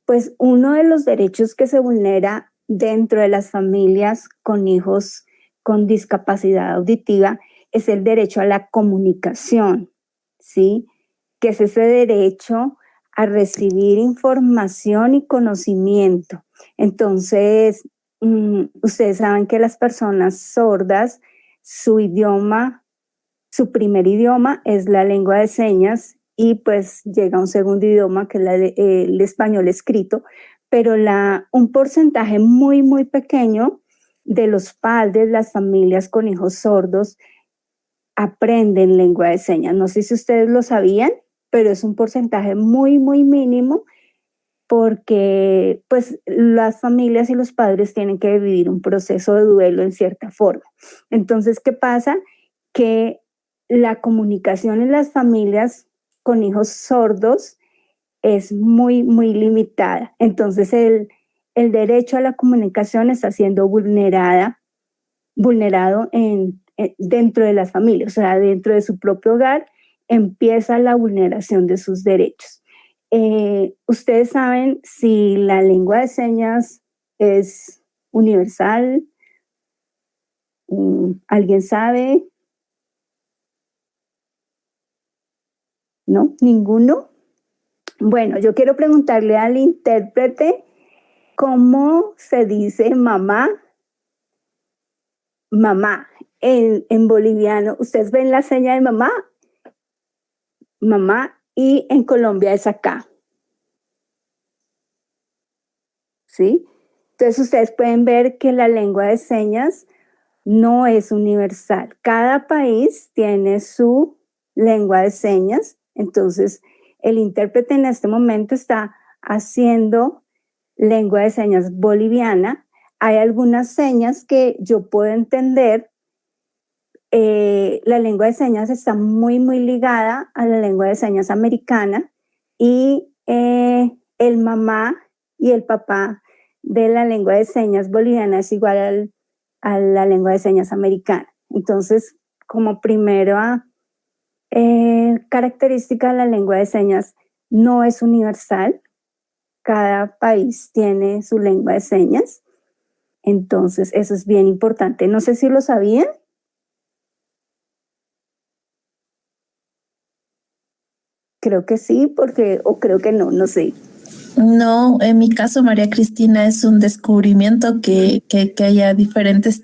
pues uno de los derechos que se vulnera dentro de las familias con hijos con discapacidad auditiva es el derecho a la comunicación, ¿sí? Que es ese derecho a recibir información y conocimiento. Entonces, ustedes saben que las personas sordas, su idioma, su primer idioma es la lengua de señas y pues llega un segundo idioma que es el español escrito, pero un porcentaje muy, muy pequeño de los padres, las familias con hijos sordos, aprenden lengua de señas. No sé si ustedes lo sabían, pero es un porcentaje muy, muy mínimo porque pues las familias y los padres tienen que vivir un proceso de duelo en cierta forma. Entonces, ¿qué pasa? Que la comunicación en las familias con hijos sordos es muy, muy limitada. Entonces, el derecho a la comunicación está siendo vulnerado dentro de las familias, o sea, dentro de su propio hogar empieza la vulneración de sus derechos. ¿Ustedes saben si la lengua de señas es universal? ¿Alguien sabe? ¿No? ¿Ninguno? Bueno, yo quiero preguntarle al intérprete cómo se dice mamá, mamá en boliviano. ¿Ustedes ven la seña de mamá? Mamá, y en Colombia es acá. ¿Sí? Entonces ustedes pueden ver que la lengua de señas no es universal. Cada país tiene su lengua de señas. Entonces, el intérprete en este momento está haciendo lengua de señas boliviana. Hay algunas señas que yo puedo entender. La lengua de señas está muy, muy ligada a la lengua de señas americana y el mamá y el papá de la lengua de señas boliviana es igual a la lengua de señas americana. Entonces, como primera característica de la lengua de señas, no es universal. Cada país tiene su lengua de señas. Entonces, eso es bien importante. No sé si lo sabían. Creo que sí, o creo que no, no sé. No, en mi caso, María Cristina, es un descubrimiento que haya diferentes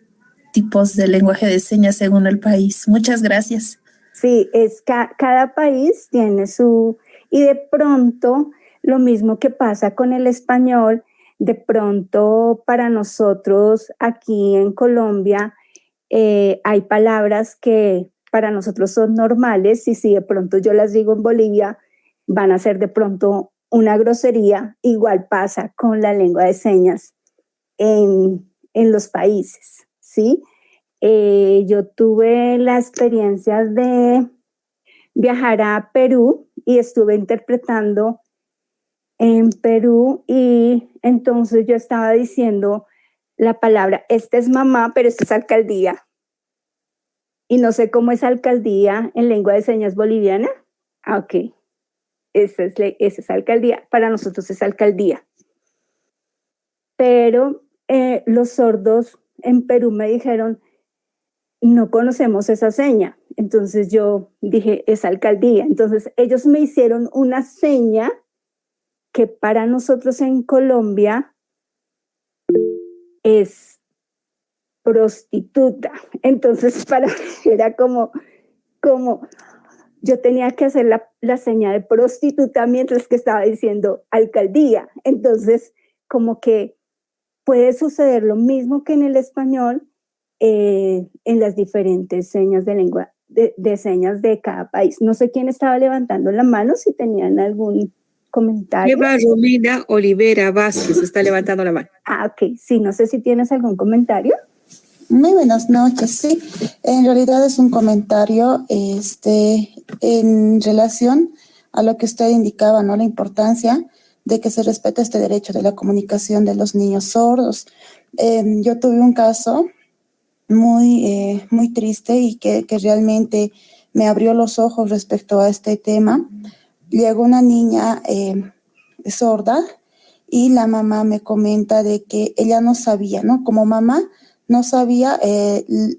tipos de lenguaje de señas según el país. Muchas gracias. Sí, cada país tiene y de pronto lo mismo que pasa con el español, de pronto para nosotros aquí en Colombia hay palabras que para nosotros son normales y si de pronto yo las digo en Bolivia van a ser de pronto una grosería. Igual pasa con la lengua de señas en los países, ¿sí? Yo tuve la experiencia de viajar a Perú y estuve interpretando en Perú, y entonces yo estaba diciendo la palabra, esta es mamá, pero esta es alcaldía. Y no sé cómo es alcaldía en lengua de señas boliviana. Ah, ok. Esa es alcaldía. Para nosotros es alcaldía. Pero los sordos en Perú me dijeron, no conocemos esa seña. Entonces yo dije, es alcaldía. Entonces ellos me hicieron una seña que para nosotros en Colombia es prostituta. Entonces para mí era como yo tenía que hacer la seña de prostituta mientras que estaba diciendo alcaldía. Entonces, como que puede suceder lo mismo que en el español en las diferentes señas de lengua, de señas de cada país. No sé quién estaba levantando la mano, si tenían algún comentario. Eva Romina Olivera Vázquez está levantando la mano. Ah, ok. Sí, no sé si tienes algún comentario. Muy buenas noches, sí. En realidad es un comentario en relación a lo que usted indicaba, ¿no? La importancia de que se respete este derecho de la comunicación de los niños sordos. Yo tuve un caso muy triste y que realmente me abrió los ojos respecto a este tema. Llegó una niña sorda y la mamá me comenta de que ella no sabía, ¿no? Como mamá no sabía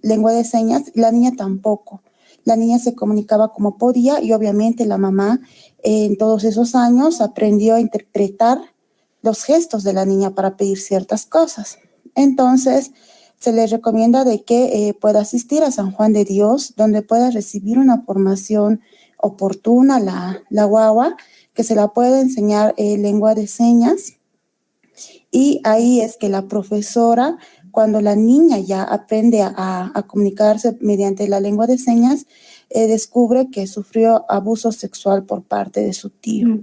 lengua de señas, la niña tampoco. La niña se comunicaba como podía y obviamente la mamá en todos esos años aprendió a interpretar los gestos de la niña para pedir ciertas cosas. Entonces, se le recomienda de que pueda asistir a San Juan de Dios, donde pueda recibir una formación oportuna, la guagua, que se la pueda enseñar lengua de señas. Y ahí es que la profesora, cuando la niña ya aprende a comunicarse mediante la lengua de señas, descubre que sufrió abuso sexual por parte de su tío,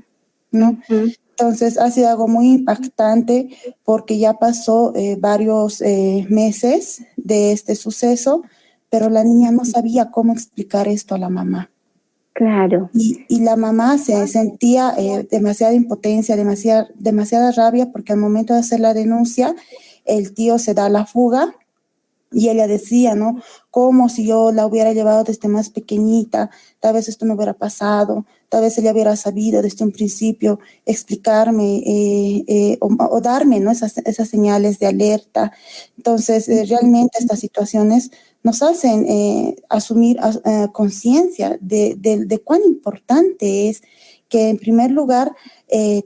¿no? Entonces ha sido algo muy impactante porque ya pasó varios meses de este suceso, pero la niña no sabía cómo explicar esto a la mamá. Claro. Y la mamá se sentía demasiada impotencia, demasiada rabia, porque al momento de hacer la denuncia, el tío se da la fuga y ella decía, ¿no? Como si yo la hubiera llevado desde más pequeñita, tal vez esto no hubiera pasado, tal vez ella hubiera sabido desde un principio explicarme o darme, ¿no? Esas señales de alerta. Entonces, realmente estas situaciones nos hacen asumir conciencia de cuán importante es que, en primer lugar,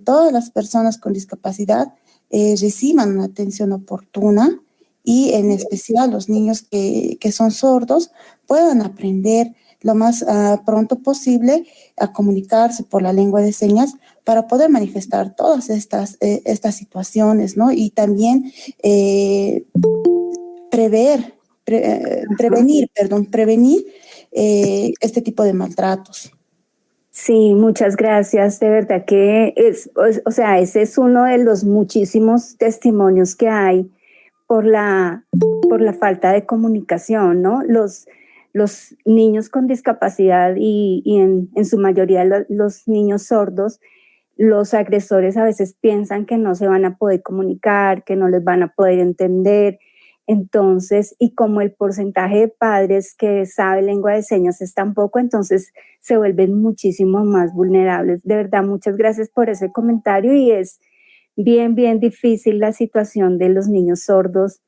todas las personas con discapacidad reciban una atención oportuna y en especial los niños que son sordos puedan aprender lo más pronto posible a comunicarse por la lengua de señas para poder manifestar todas estas situaciones, ¿no? Y también prevenir este tipo de maltratos. Sí, muchas gracias. De verdad que ese es uno de los muchísimos testimonios que hay por la falta de comunicación, ¿no? Los niños con discapacidad y en su mayoría los niños sordos, los agresores a veces piensan que no se van a poder comunicar, que no les van a poder entender. Entonces, y como el porcentaje de padres que sabe lengua de señas es tan poco, entonces se vuelven muchísimo más vulnerables. De verdad, muchas gracias por ese comentario, y es bien difícil la situación de los niños sordos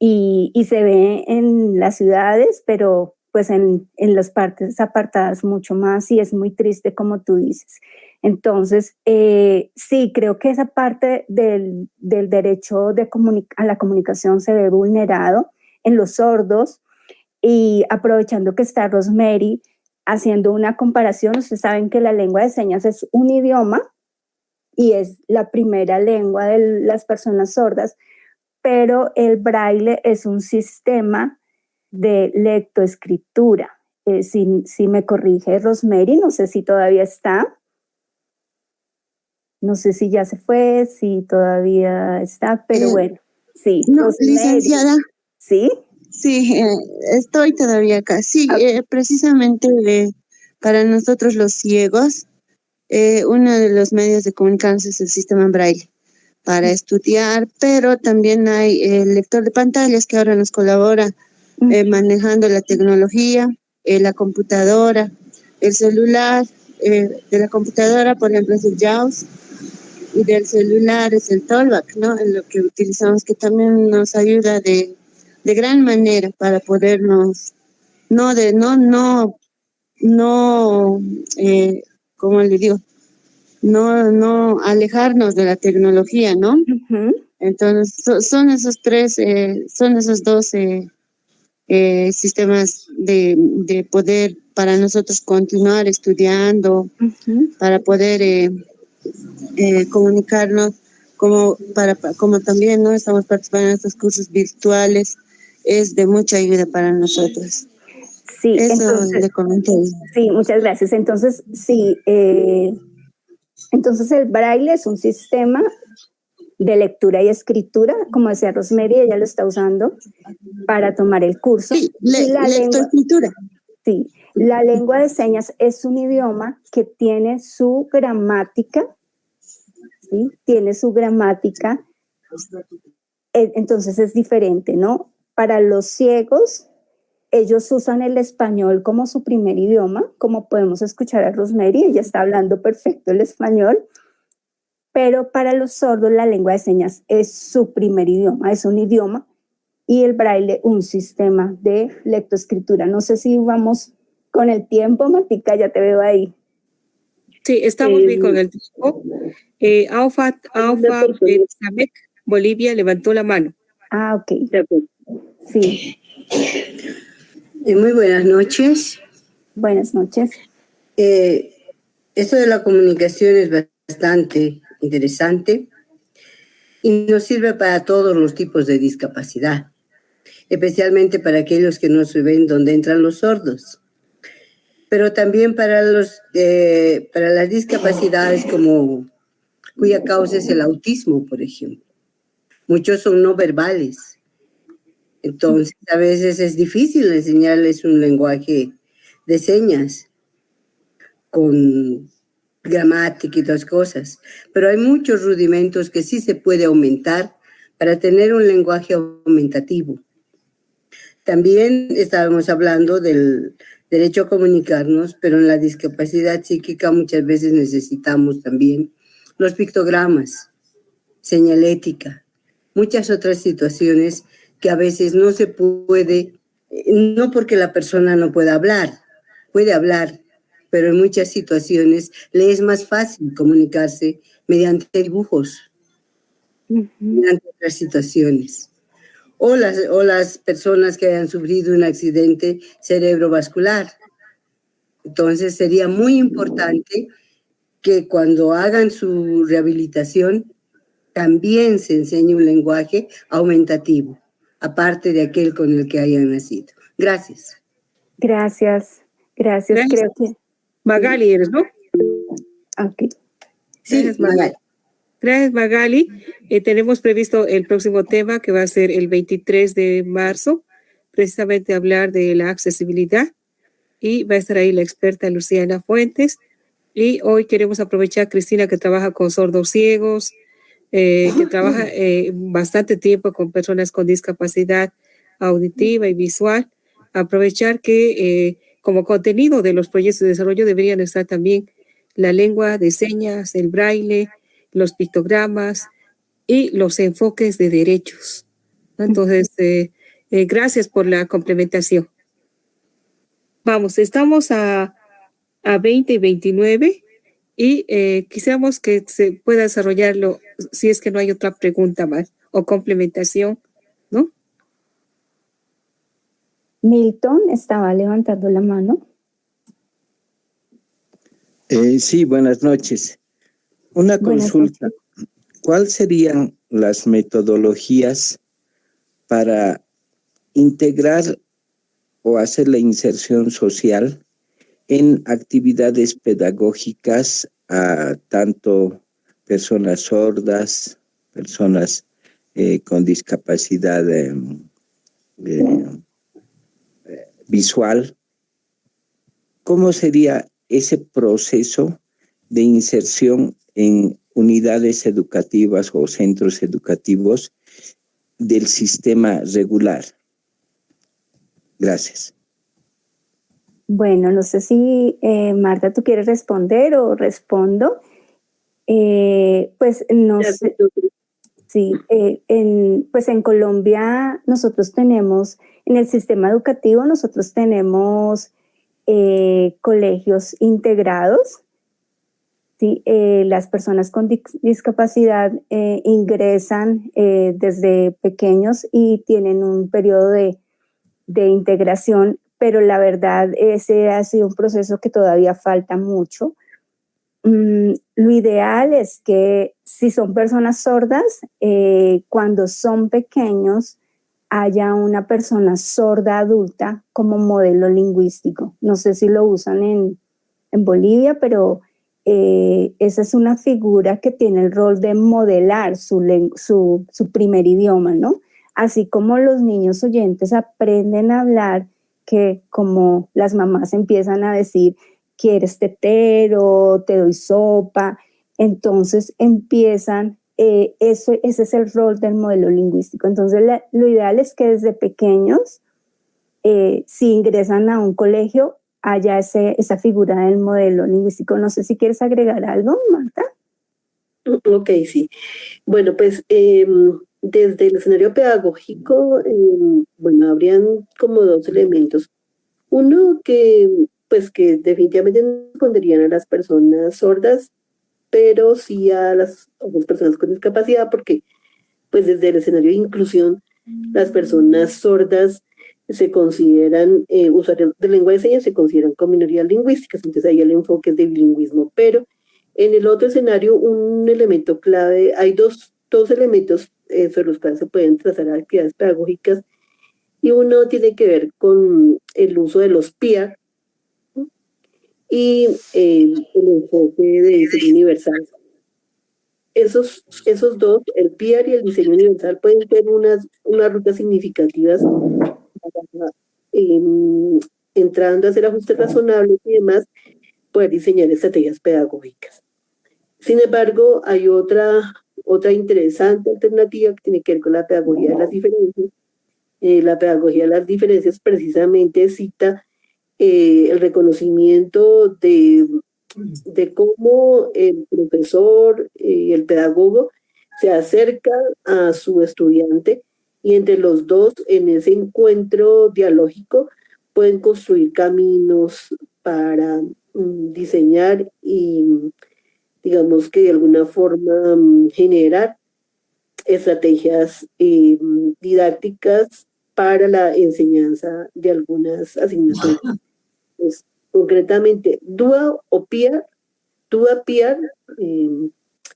y se ve en las ciudades, pero pues en las partes apartadas mucho más, y es muy triste como tú dices. Entonces, sí, creo que esa parte del derecho a la comunicación se ve vulnerado en los sordos, y aprovechando que está Rosemary haciendo una comparación, ustedes saben que la lengua de señas es un idioma y es la primera lengua de las personas sordas, pero el braille es un sistema de lectoescritura. Si me corrige Rosemary, no sé si todavía está. No sé si ya se fue, si todavía está, pero bueno, sí. No, Rosemary. licenciada. ¿Sí? Sí, estoy todavía acá. Sí, precisamente para nosotros los ciegos, uno de los medios de comunicación es el sistema Braille para estudiar, pero también hay el lector de pantallas que ahora nos colabora manejando la tecnología, la computadora, el celular, de la computadora, por ejemplo, es el JAWS, y del celular es el Tollback, ¿no? En lo que utilizamos, que también nos ayuda de gran manera para podernos, ¿cómo le digo? No alejarnos de la tecnología, ¿no? Entonces, son esos dos sistemas de poder para nosotros continuar estudiando, para poder comunicarnos, como también no estamos participando en estos cursos virtuales, es de mucha ayuda para nosotros. Sí, eso entonces, le comenté. Sí, muchas gracias. Entonces, sí, entonces el braille es un sistema de lectura y escritura, como decía Rosemary, ella lo está usando para tomar el curso. Sí, lectoescritura. Sí, la lengua de señas es un idioma que tiene su gramática, ¿sí? Tiene su gramática, entonces es diferente, ¿no? Para los ciegos, ellos usan el español como su primer idioma, como podemos escuchar a Rosemary, ella está hablando perfecto el español, pero para los sordos la lengua de señas es su primer idioma, es un idioma, y el braille un sistema de lectoescritura. No sé si vamos con el tiempo, Matica, ya te veo ahí. Sí, estamos bien con el tiempo. Aufa Samek, Bolivia, levantó la mano. Ah, ok. Sí. Muy buenas noches. Buenas noches. Esto de la comunicación es bastante interesante y nos sirve para todos los tipos de discapacidad, especialmente para aquellos que no se ven donde entran los sordos, pero también para las discapacidades cuya causa es el autismo, por ejemplo. Muchos son no verbales, entonces a veces es difícil enseñarles un lenguaje de señas con gramática y otras cosas, pero hay muchos rudimentos que sí se puede aumentar para tener un lenguaje aumentativo. También estábamos hablando del derecho a comunicarnos, pero en la discapacidad psíquica muchas veces necesitamos también los pictogramas, señalética, muchas otras situaciones que a veces no se puede, no porque la persona no pueda hablar, puede hablar, pero en muchas situaciones le es más fácil comunicarse mediante dibujos, mediante otras situaciones. O las personas que hayan sufrido un accidente cerebrovascular. Entonces sería muy importante que cuando hagan su rehabilitación también se enseñe un lenguaje aumentativo, aparte de aquel con el que hayan nacido. Gracias. Gracias. Creo que... Magali eres, ¿no? Ok. Sí, Magali. Gracias, Magali. Tenemos previsto el próximo tema que va a ser el 23 de marzo, precisamente hablar de la accesibilidad, y va a estar ahí la experta Luciana Fuentes. Y hoy queremos aprovechar a Cristina, que trabaja con sordos ciegos, que trabaja bastante tiempo con personas con discapacidad auditiva y visual, aprovechar que como contenido de los proyectos de desarrollo deberían estar también la lengua de señas, el braille, los pictogramas y los enfoques de derechos. Entonces, gracias por la complementación. Vamos, estamos a 20 y 29 y quisiéramos que se pueda desarrollarlo si es que no hay otra pregunta más o complementación, ¿no? Milton estaba levantando la mano. Sí, buenas noches. Una consulta. ¿Cuáles serían las metodologías para integrar o hacer la inserción social en actividades pedagógicas a tanto personas sordas, personas con discapacidad visual? ¿Cómo sería ese proceso de inserción en unidades educativas o centros educativos del sistema regular? Gracias. Bueno, no sé si Marta, tú quieres responder o respondo. Pues no sé. Sí, pues en Colombia nosotros tenemos, en el sistema educativo nosotros tenemos colegios integrados. ¿Sí? Las personas con discapacidad ingresan desde pequeños y tienen un periodo de integración, pero la verdad ese ha sido un proceso que todavía falta mucho. Lo ideal es que si son personas sordas, cuando son pequeños, haya una persona sorda adulta como modelo lingüístico. No sé si lo usan en Bolivia, pero esa es una figura que tiene el rol de modelar su primer idioma, ¿no? Así como los niños oyentes aprenden a hablar, que como las mamás empiezan a decir, ¿quieres tetero? ¿Te doy sopa? Entonces empiezan, ese es el rol del modelo lingüístico. Entonces lo ideal es que desde pequeños, si ingresan a un colegio, haya esa figura del modelo lingüístico. No sé si quieres agregar algo, Marta. Ok, sí. Bueno, pues desde el escenario pedagógico, bueno, habrían como dos elementos. Uno pues que definitivamente no responderían a las personas sordas, pero sí a las personas con discapacidad, porque pues desde el escenario de inclusión, las personas sordas se consideran usuarios de lengua de señas, se consideran como minorías lingüísticas, entonces ahí el enfoque es de bilingüismo, pero en el otro escenario un elemento clave, hay dos elementos sobre los cuales se pueden trazar actividades pedagógicas, y uno tiene que ver con el uso de los PIA y el enfoque de diseño universal. Esos dos, el PIAR y el diseño universal, pueden ser unas rutas significativas para, entrando a hacer ajustes razonables y demás, poder diseñar estrategias pedagógicas. Sin embargo, hay otra interesante alternativa que tiene que ver con la pedagogía de las diferencias. La pedagogía de las diferencias precisamente cita el reconocimiento de cómo el profesor y el pedagogo se acercan a su estudiante y entre los dos, en ese encuentro dialógico, pueden construir caminos para diseñar y, digamos que de alguna forma, generar estrategias didácticas para la enseñanza de algunas asignaturas. Pues, concretamente, DUA o PIAR,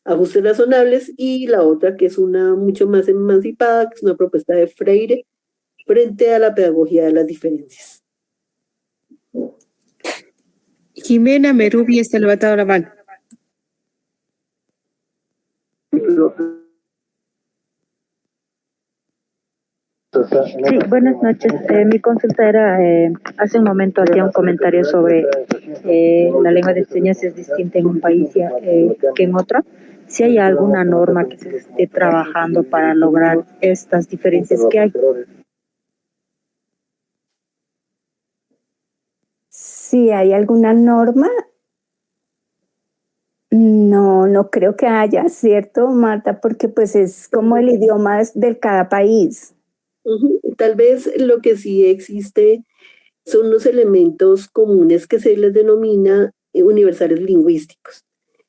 ajustes razonables, y la otra que es una mucho más emancipada, que es una propuesta de Freire frente a la pedagogía de las diferencias. Jimena Merubi está levantando la mano. Sí, buenas noches. Mi consulta era, hace un momento hacía un comentario sobre la lengua de señas es distinta en un país que en otro. Si hay alguna norma que se esté trabajando para lograr estas diferencias que hay. Si hay alguna norma, no creo que haya, ¿cierto, Marta? Porque pues es como el idioma de cada país. Tal vez lo que sí existe son los elementos comunes que se les denomina universales lingüísticos.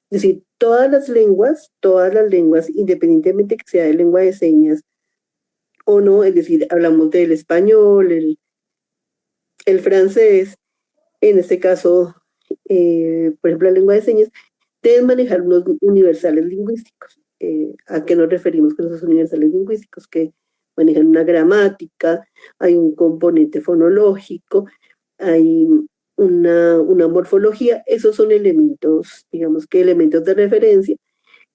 Es decir, todas las lenguas, independientemente que sea de lengua de señas o no, es decir, hablamos del español, el francés, en este caso, por ejemplo, la lengua de señas, deben manejar unos universales lingüísticos. ¿A qué nos referimos con esos universales lingüísticos? Que manejan una gramática, hay un componente fonológico, hay una morfología. Esos son elementos, digamos que elementos de referencia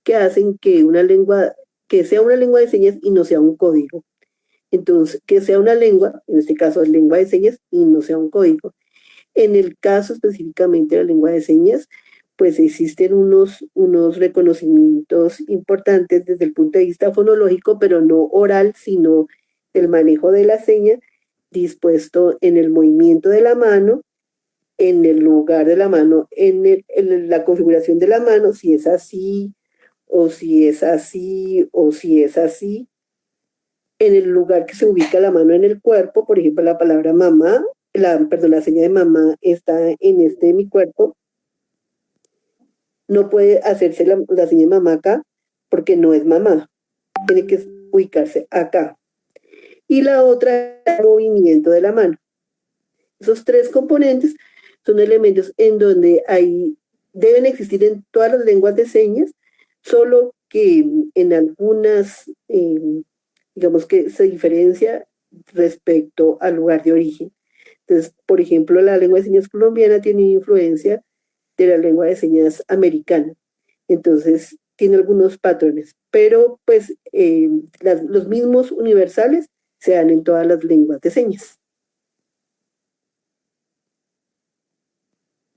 que hacen que una lengua, que sea una lengua de señas y no sea un código. Entonces, que sea una lengua, en este caso es lengua de señas y no sea un código. En el caso específicamente de la lengua de señas, pues existen unos reconocimientos importantes desde el punto de vista fonológico, pero no oral, sino el manejo de la seña dispuesto en el movimiento de la mano, en el lugar de la mano, en la configuración de la mano, si es así, o si es así, o si es así, en el lugar que se ubica la mano en el cuerpo. Por ejemplo, la palabra mamá, la seña de mamá está en de mi cuerpo. No puede hacerse la seña de mamá acá porque no es mamá. Tiene que ubicarse acá. Y la otra es el movimiento de la mano. Esos tres componentes son elementos en donde deben existir en todas las lenguas de señas, solo que en algunas, digamos que se diferencia respecto al lugar de origen. Entonces, por ejemplo, la lengua de señas colombiana tiene influencia de la lengua de señas americana. Entonces, tiene algunos patrones, pero pues los mismos universales se dan en todas las lenguas de señas.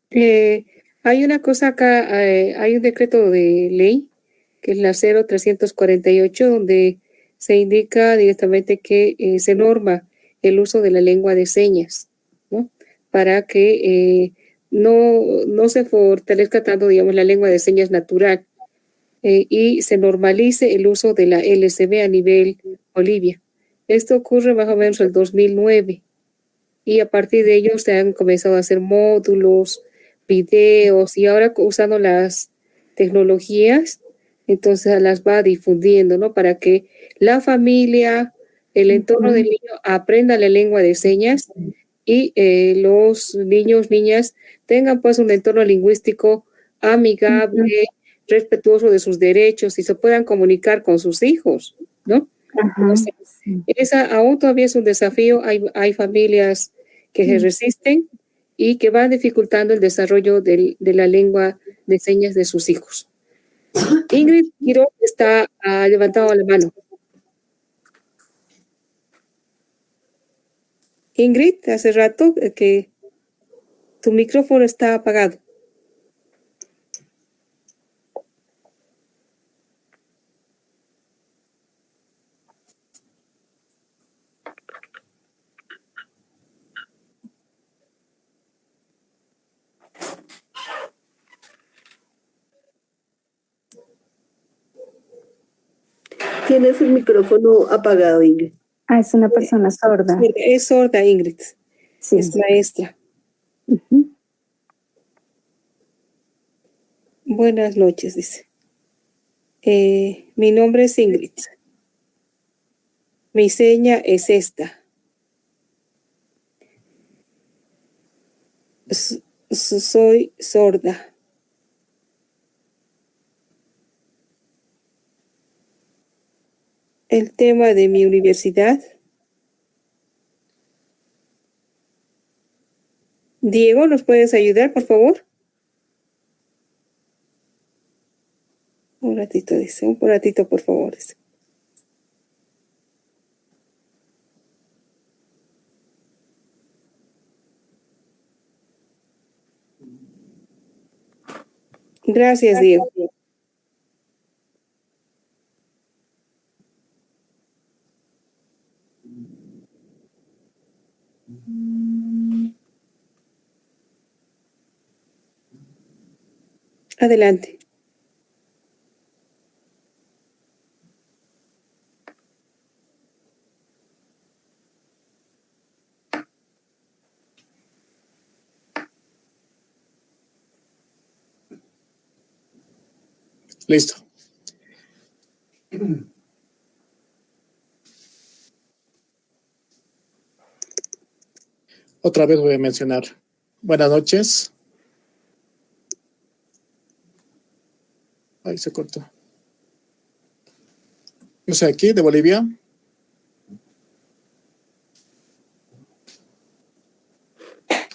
Hay una cosa acá, hay un decreto de ley, que es la 0348, donde se indica directamente que se norma el uso de la lengua de señas, ¿no? Para que no se fortalezca tanto, digamos, la lengua de señas natural y se normalice el uso de la LCB a nivel Bolivia. Esto ocurre más o menos en el 2009 y a partir de ello se han comenzado a hacer módulos, videos y ahora usando las tecnologías, entonces las va difundiendo, ¿no? Para que la familia, el entorno del niño aprenda la lengua de señas y los niños, niñas tengan pues un entorno lingüístico amigable, respetuoso de sus derechos y se puedan comunicar con sus hijos, ¿no? Entonces, aún todavía es un desafío, hay familias que se resisten y que van dificultando el desarrollo de la lengua de señas de sus hijos. Ingrid Quiroz ha levantado la mano. Ingrid, hace rato que tu micrófono está apagado. Tienes el micrófono apagado, Ingrid. Es una persona sorda. Es sorda, Ingrid. Sí. Es maestra. Buenas noches, dice. Mi nombre es Ingrid. Mi seña es esta. Soy sorda. El tema de mi universidad. Diego, ¿nos puedes ayudar, por favor? Un ratito, dice. Un ratito, por favor. Dice. Gracias, Diego. Adelante. Listo. Otra vez voy a mencionar. Buenas noches. Ahí se cortó. Yo soy aquí, de Bolivia.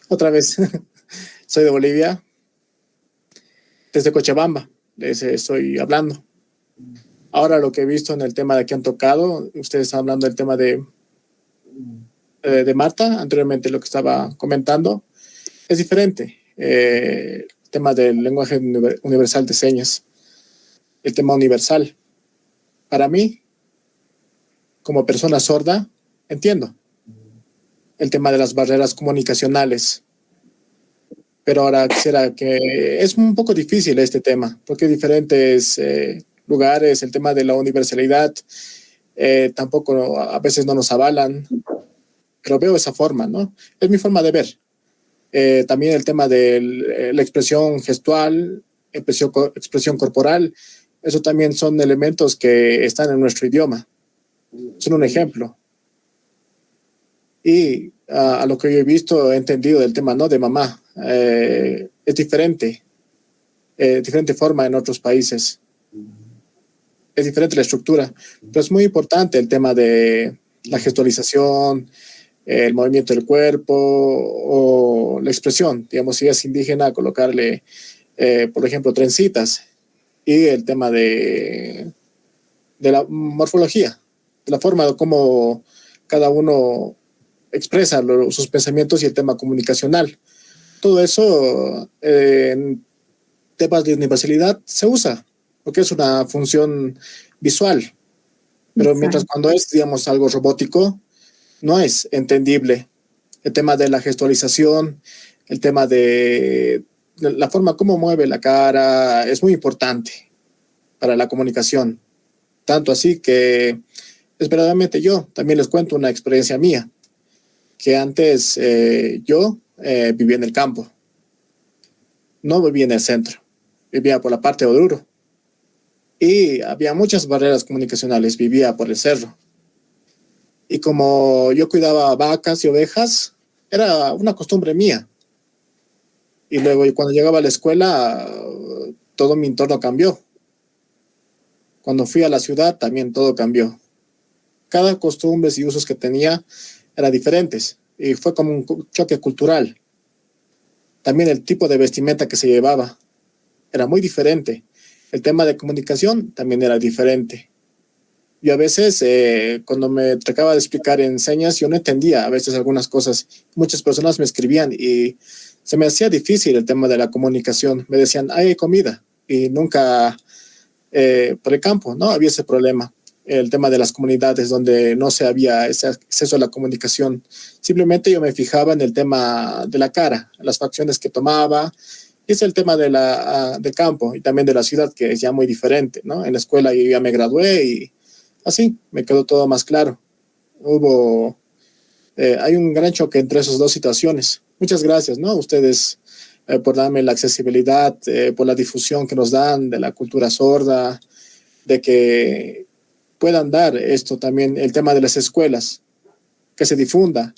Otra vez. Soy de Bolivia. Desde Cochabamba les estoy hablando. Ahora lo que he visto en el tema de que han tocado, ustedes están hablando del tema de Marta, anteriormente lo que estaba comentando, es diferente. El tema del lenguaje universal de señas, el tema universal. Para mí, como persona sorda, entiendo el tema de las barreras comunicacionales. Pero ahora quisiera que... Es un poco difícil este tema, porque diferentes lugares, el tema de la universalidad, tampoco a veces no nos avalan, pero veo esa forma, ¿no? Es mi forma de ver. También el tema de la expresión gestual, expresión corporal, eso también son elementos que están en nuestro idioma. Son un ejemplo. Y a lo que yo he visto, he entendido del tema, ¿no?, de mamá. Es diferente forma en otros países. Es diferente la estructura. Pero es muy importante el tema de la gestualización, el movimiento del cuerpo o la expresión. Digamos, si es indígena, colocarle, por ejemplo, trencitas. Y el tema de la morfología, de la forma de cómo cada uno expresa sus pensamientos y el tema comunicacional. Todo eso en temas de universalidad se usa, porque es una función visual. Pero mientras cuando es, digamos, algo robótico, no es entendible. El tema de la gestualización, el tema de la forma como mueve la cara, es muy importante para la comunicación. Tanto así que, verdaderamente yo también les cuento una experiencia mía, que antes yo vivía en el campo. No vivía en el centro, vivía por la parte de Oruro. Y había muchas barreras comunicacionales, vivía por el cerro. Y como yo cuidaba vacas y ovejas, era una costumbre mía. Y luego cuando llegaba a la escuela, todo mi entorno cambió. Cuando fui a la ciudad, también todo cambió. Cada costumbre y usos que tenía eran diferentes. Y fue como un choque cultural. También el tipo de vestimenta que se llevaba era muy diferente. El tema de comunicación también era diferente. Yo a veces, cuando me trataba de explicar en señas, yo no entendía a veces algunas cosas. Muchas personas me escribían y se me hacía difícil el tema de la comunicación. Me decían, hay comida. Y nunca, por el campo, ¿no? Había ese problema. El tema de las comunidades donde no se había ese acceso a la comunicación. Simplemente yo me fijaba en el tema de la cara, las facciones que tomaba. Y es el tema de del campo y también de la ciudad, que es ya muy diferente, ¿no? En la escuela yo ya me gradué y así me quedó todo más claro. Hay un gran choque entre esas dos situaciones. Muchas gracias, ¿no? Ustedes por darme la accesibilidad, por la difusión que nos dan de la cultura sorda, de que puedan dar esto también, el tema de las escuelas, que se difunda,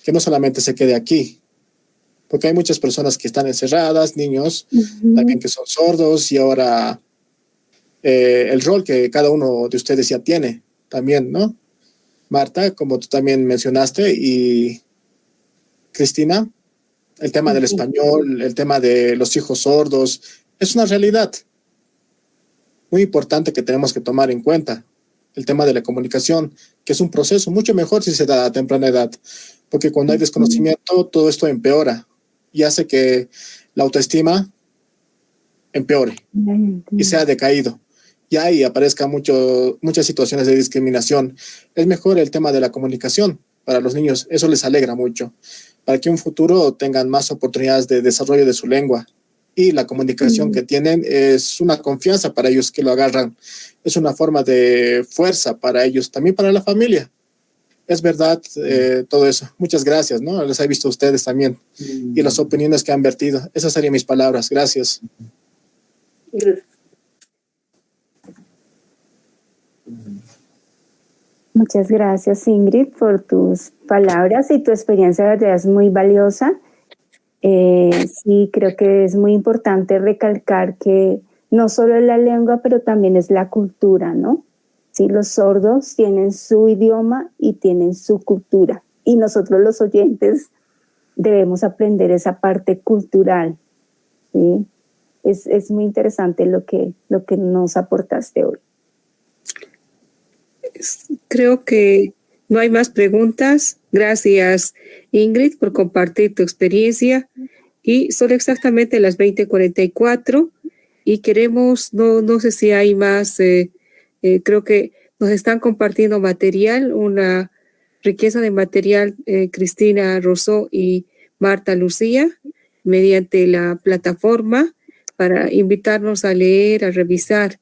que no solamente se quede aquí, porque hay muchas personas que están encerradas, niños también que son sordos, y ahora el rol que cada uno de ustedes ya tiene también, ¿no? Marta, como tú también mencionaste, y Cristina, el tema del español, el tema de los hijos sordos, es una realidad muy importante que tenemos que tomar en cuenta. El tema de la comunicación, que es un proceso mucho mejor si se da a temprana edad, porque cuando hay desconocimiento, todo esto empeora y hace que la autoestima empeore y sea decaído. Y ahí aparezcan muchas situaciones de discriminación. Es mejor el tema de la comunicación para los niños, eso les alegra mucho, para que en un futuro tengan más oportunidades de desarrollo de su lengua. Y la comunicación que tienen es una confianza para ellos que lo agarran. Es una forma de fuerza para ellos, también para la familia. Es verdad, todo eso. Muchas gracias, ¿no? Les he visto a ustedes también y las opiniones que han vertido. Esas serían mis palabras. Gracias. Muchas gracias, Ingrid, por tus palabras y tu experiencia, de verdad, es muy valiosa. Sí, creo que es muy importante recalcar que no solo es la lengua, pero también es la cultura, ¿no? Sí, los sordos tienen su idioma y tienen su cultura. Y nosotros los oyentes debemos aprender esa parte cultural, ¿sí? Es muy interesante lo que nos aportaste hoy. Creo que no hay más preguntas. Gracias, Ingrid, por compartir tu experiencia Y son exactamente las 20:44 y queremos, no sé si hay más, creo que nos están compartiendo material, una riqueza de material, Cristina Rousseau y Marta Lucía, mediante la plataforma para invitarnos a leer, a revisar,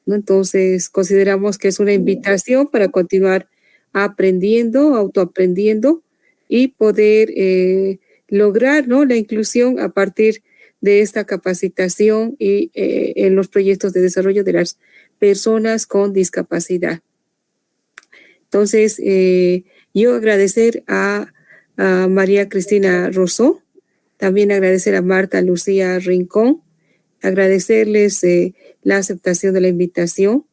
¿no? Entonces, consideramos que es una invitación para continuar aprendiendo, autoaprendiendo y poder lograr, ¿no?, la inclusión a partir de esta capacitación y en los proyectos de desarrollo de las personas con discapacidad. Entonces, yo agradecer a María Cristina Rousseau, también agradecer a Marta Lucía Rincón, agradecerles la aceptación de la invitación,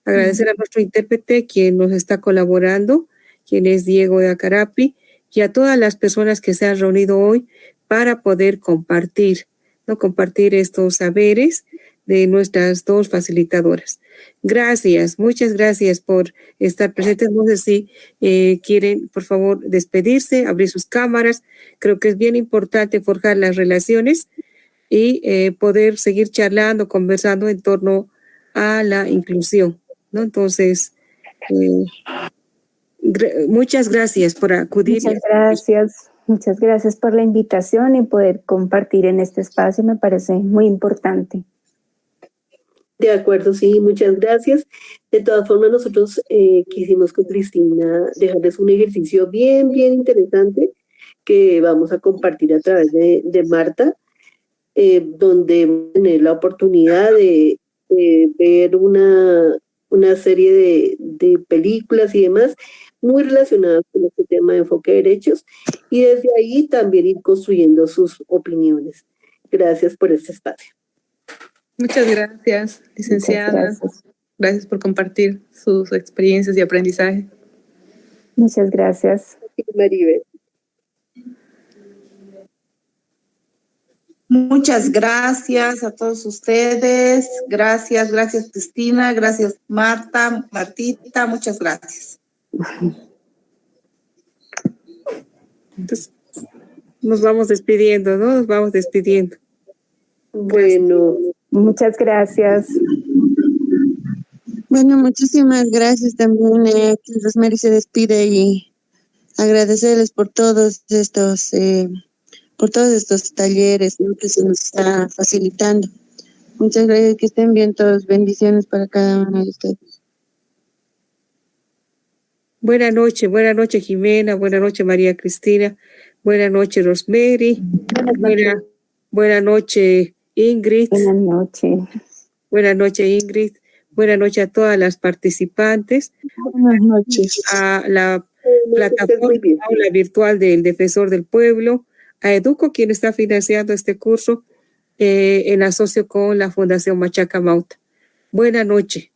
agradecer a nuestro intérprete quien nos está colaborando, quien es Diego de Acarapi, y a todas las personas que se han reunido hoy para poder compartir, ¿no?, compartir estos saberes de nuestras dos facilitadoras. Gracias, muchas gracias por estar presentes. No sé si quieren, por favor, despedirse, abrir sus cámaras. Creo que es bien importante forjar las relaciones y poder seguir charlando, conversando en torno a la inclusión, ¿no? Entonces, muchas gracias por acudir. Muchas gracias por la invitación y poder compartir en este espacio, me parece muy importante. De acuerdo, sí, muchas gracias. De todas formas, nosotros quisimos con Cristina dejarles un ejercicio bien interesante que vamos a compartir a través de Marta, donde van a tener la oportunidad de ver una serie de películas y demás muy relacionadas con este tema de enfoque de derechos y desde ahí también ir construyendo sus opiniones. Gracias por este espacio. Muchas gracias, licenciada. Muchas gracias por compartir sus experiencias y aprendizaje. Muchas gracias. Maribel. Muchas gracias a todos ustedes. Gracias Cristina, gracias Martita, muchas gracias. Entonces, nos vamos despidiendo, ¿no? Nos vamos despidiendo. Bueno. Muchas gracias. Bueno, muchísimas gracias también. Rosemary se despide y agradecerles por todos estos talleres, ¿no?, que se nos está facilitando. Muchas gracias, que estén bien todos. Bendiciones para cada uno de ustedes. Buenas noches, Jimena. Buenas noches, María Cristina. Buenas noches, Rosemary. Buenas noches, Ingrid. Buenas noches. Buenas noches, Ingrid. Buenas noches a todas las participantes. Buenas noches. A la plataforma Aula Virtual del Defensor del Pueblo, a Educo, quien está financiando este curso en asocio con la Fundación Machaca Mauta. Buenas noches.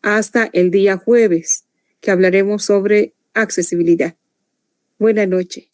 Hasta el día jueves, que hablaremos sobre accesibilidad. Buenas noches.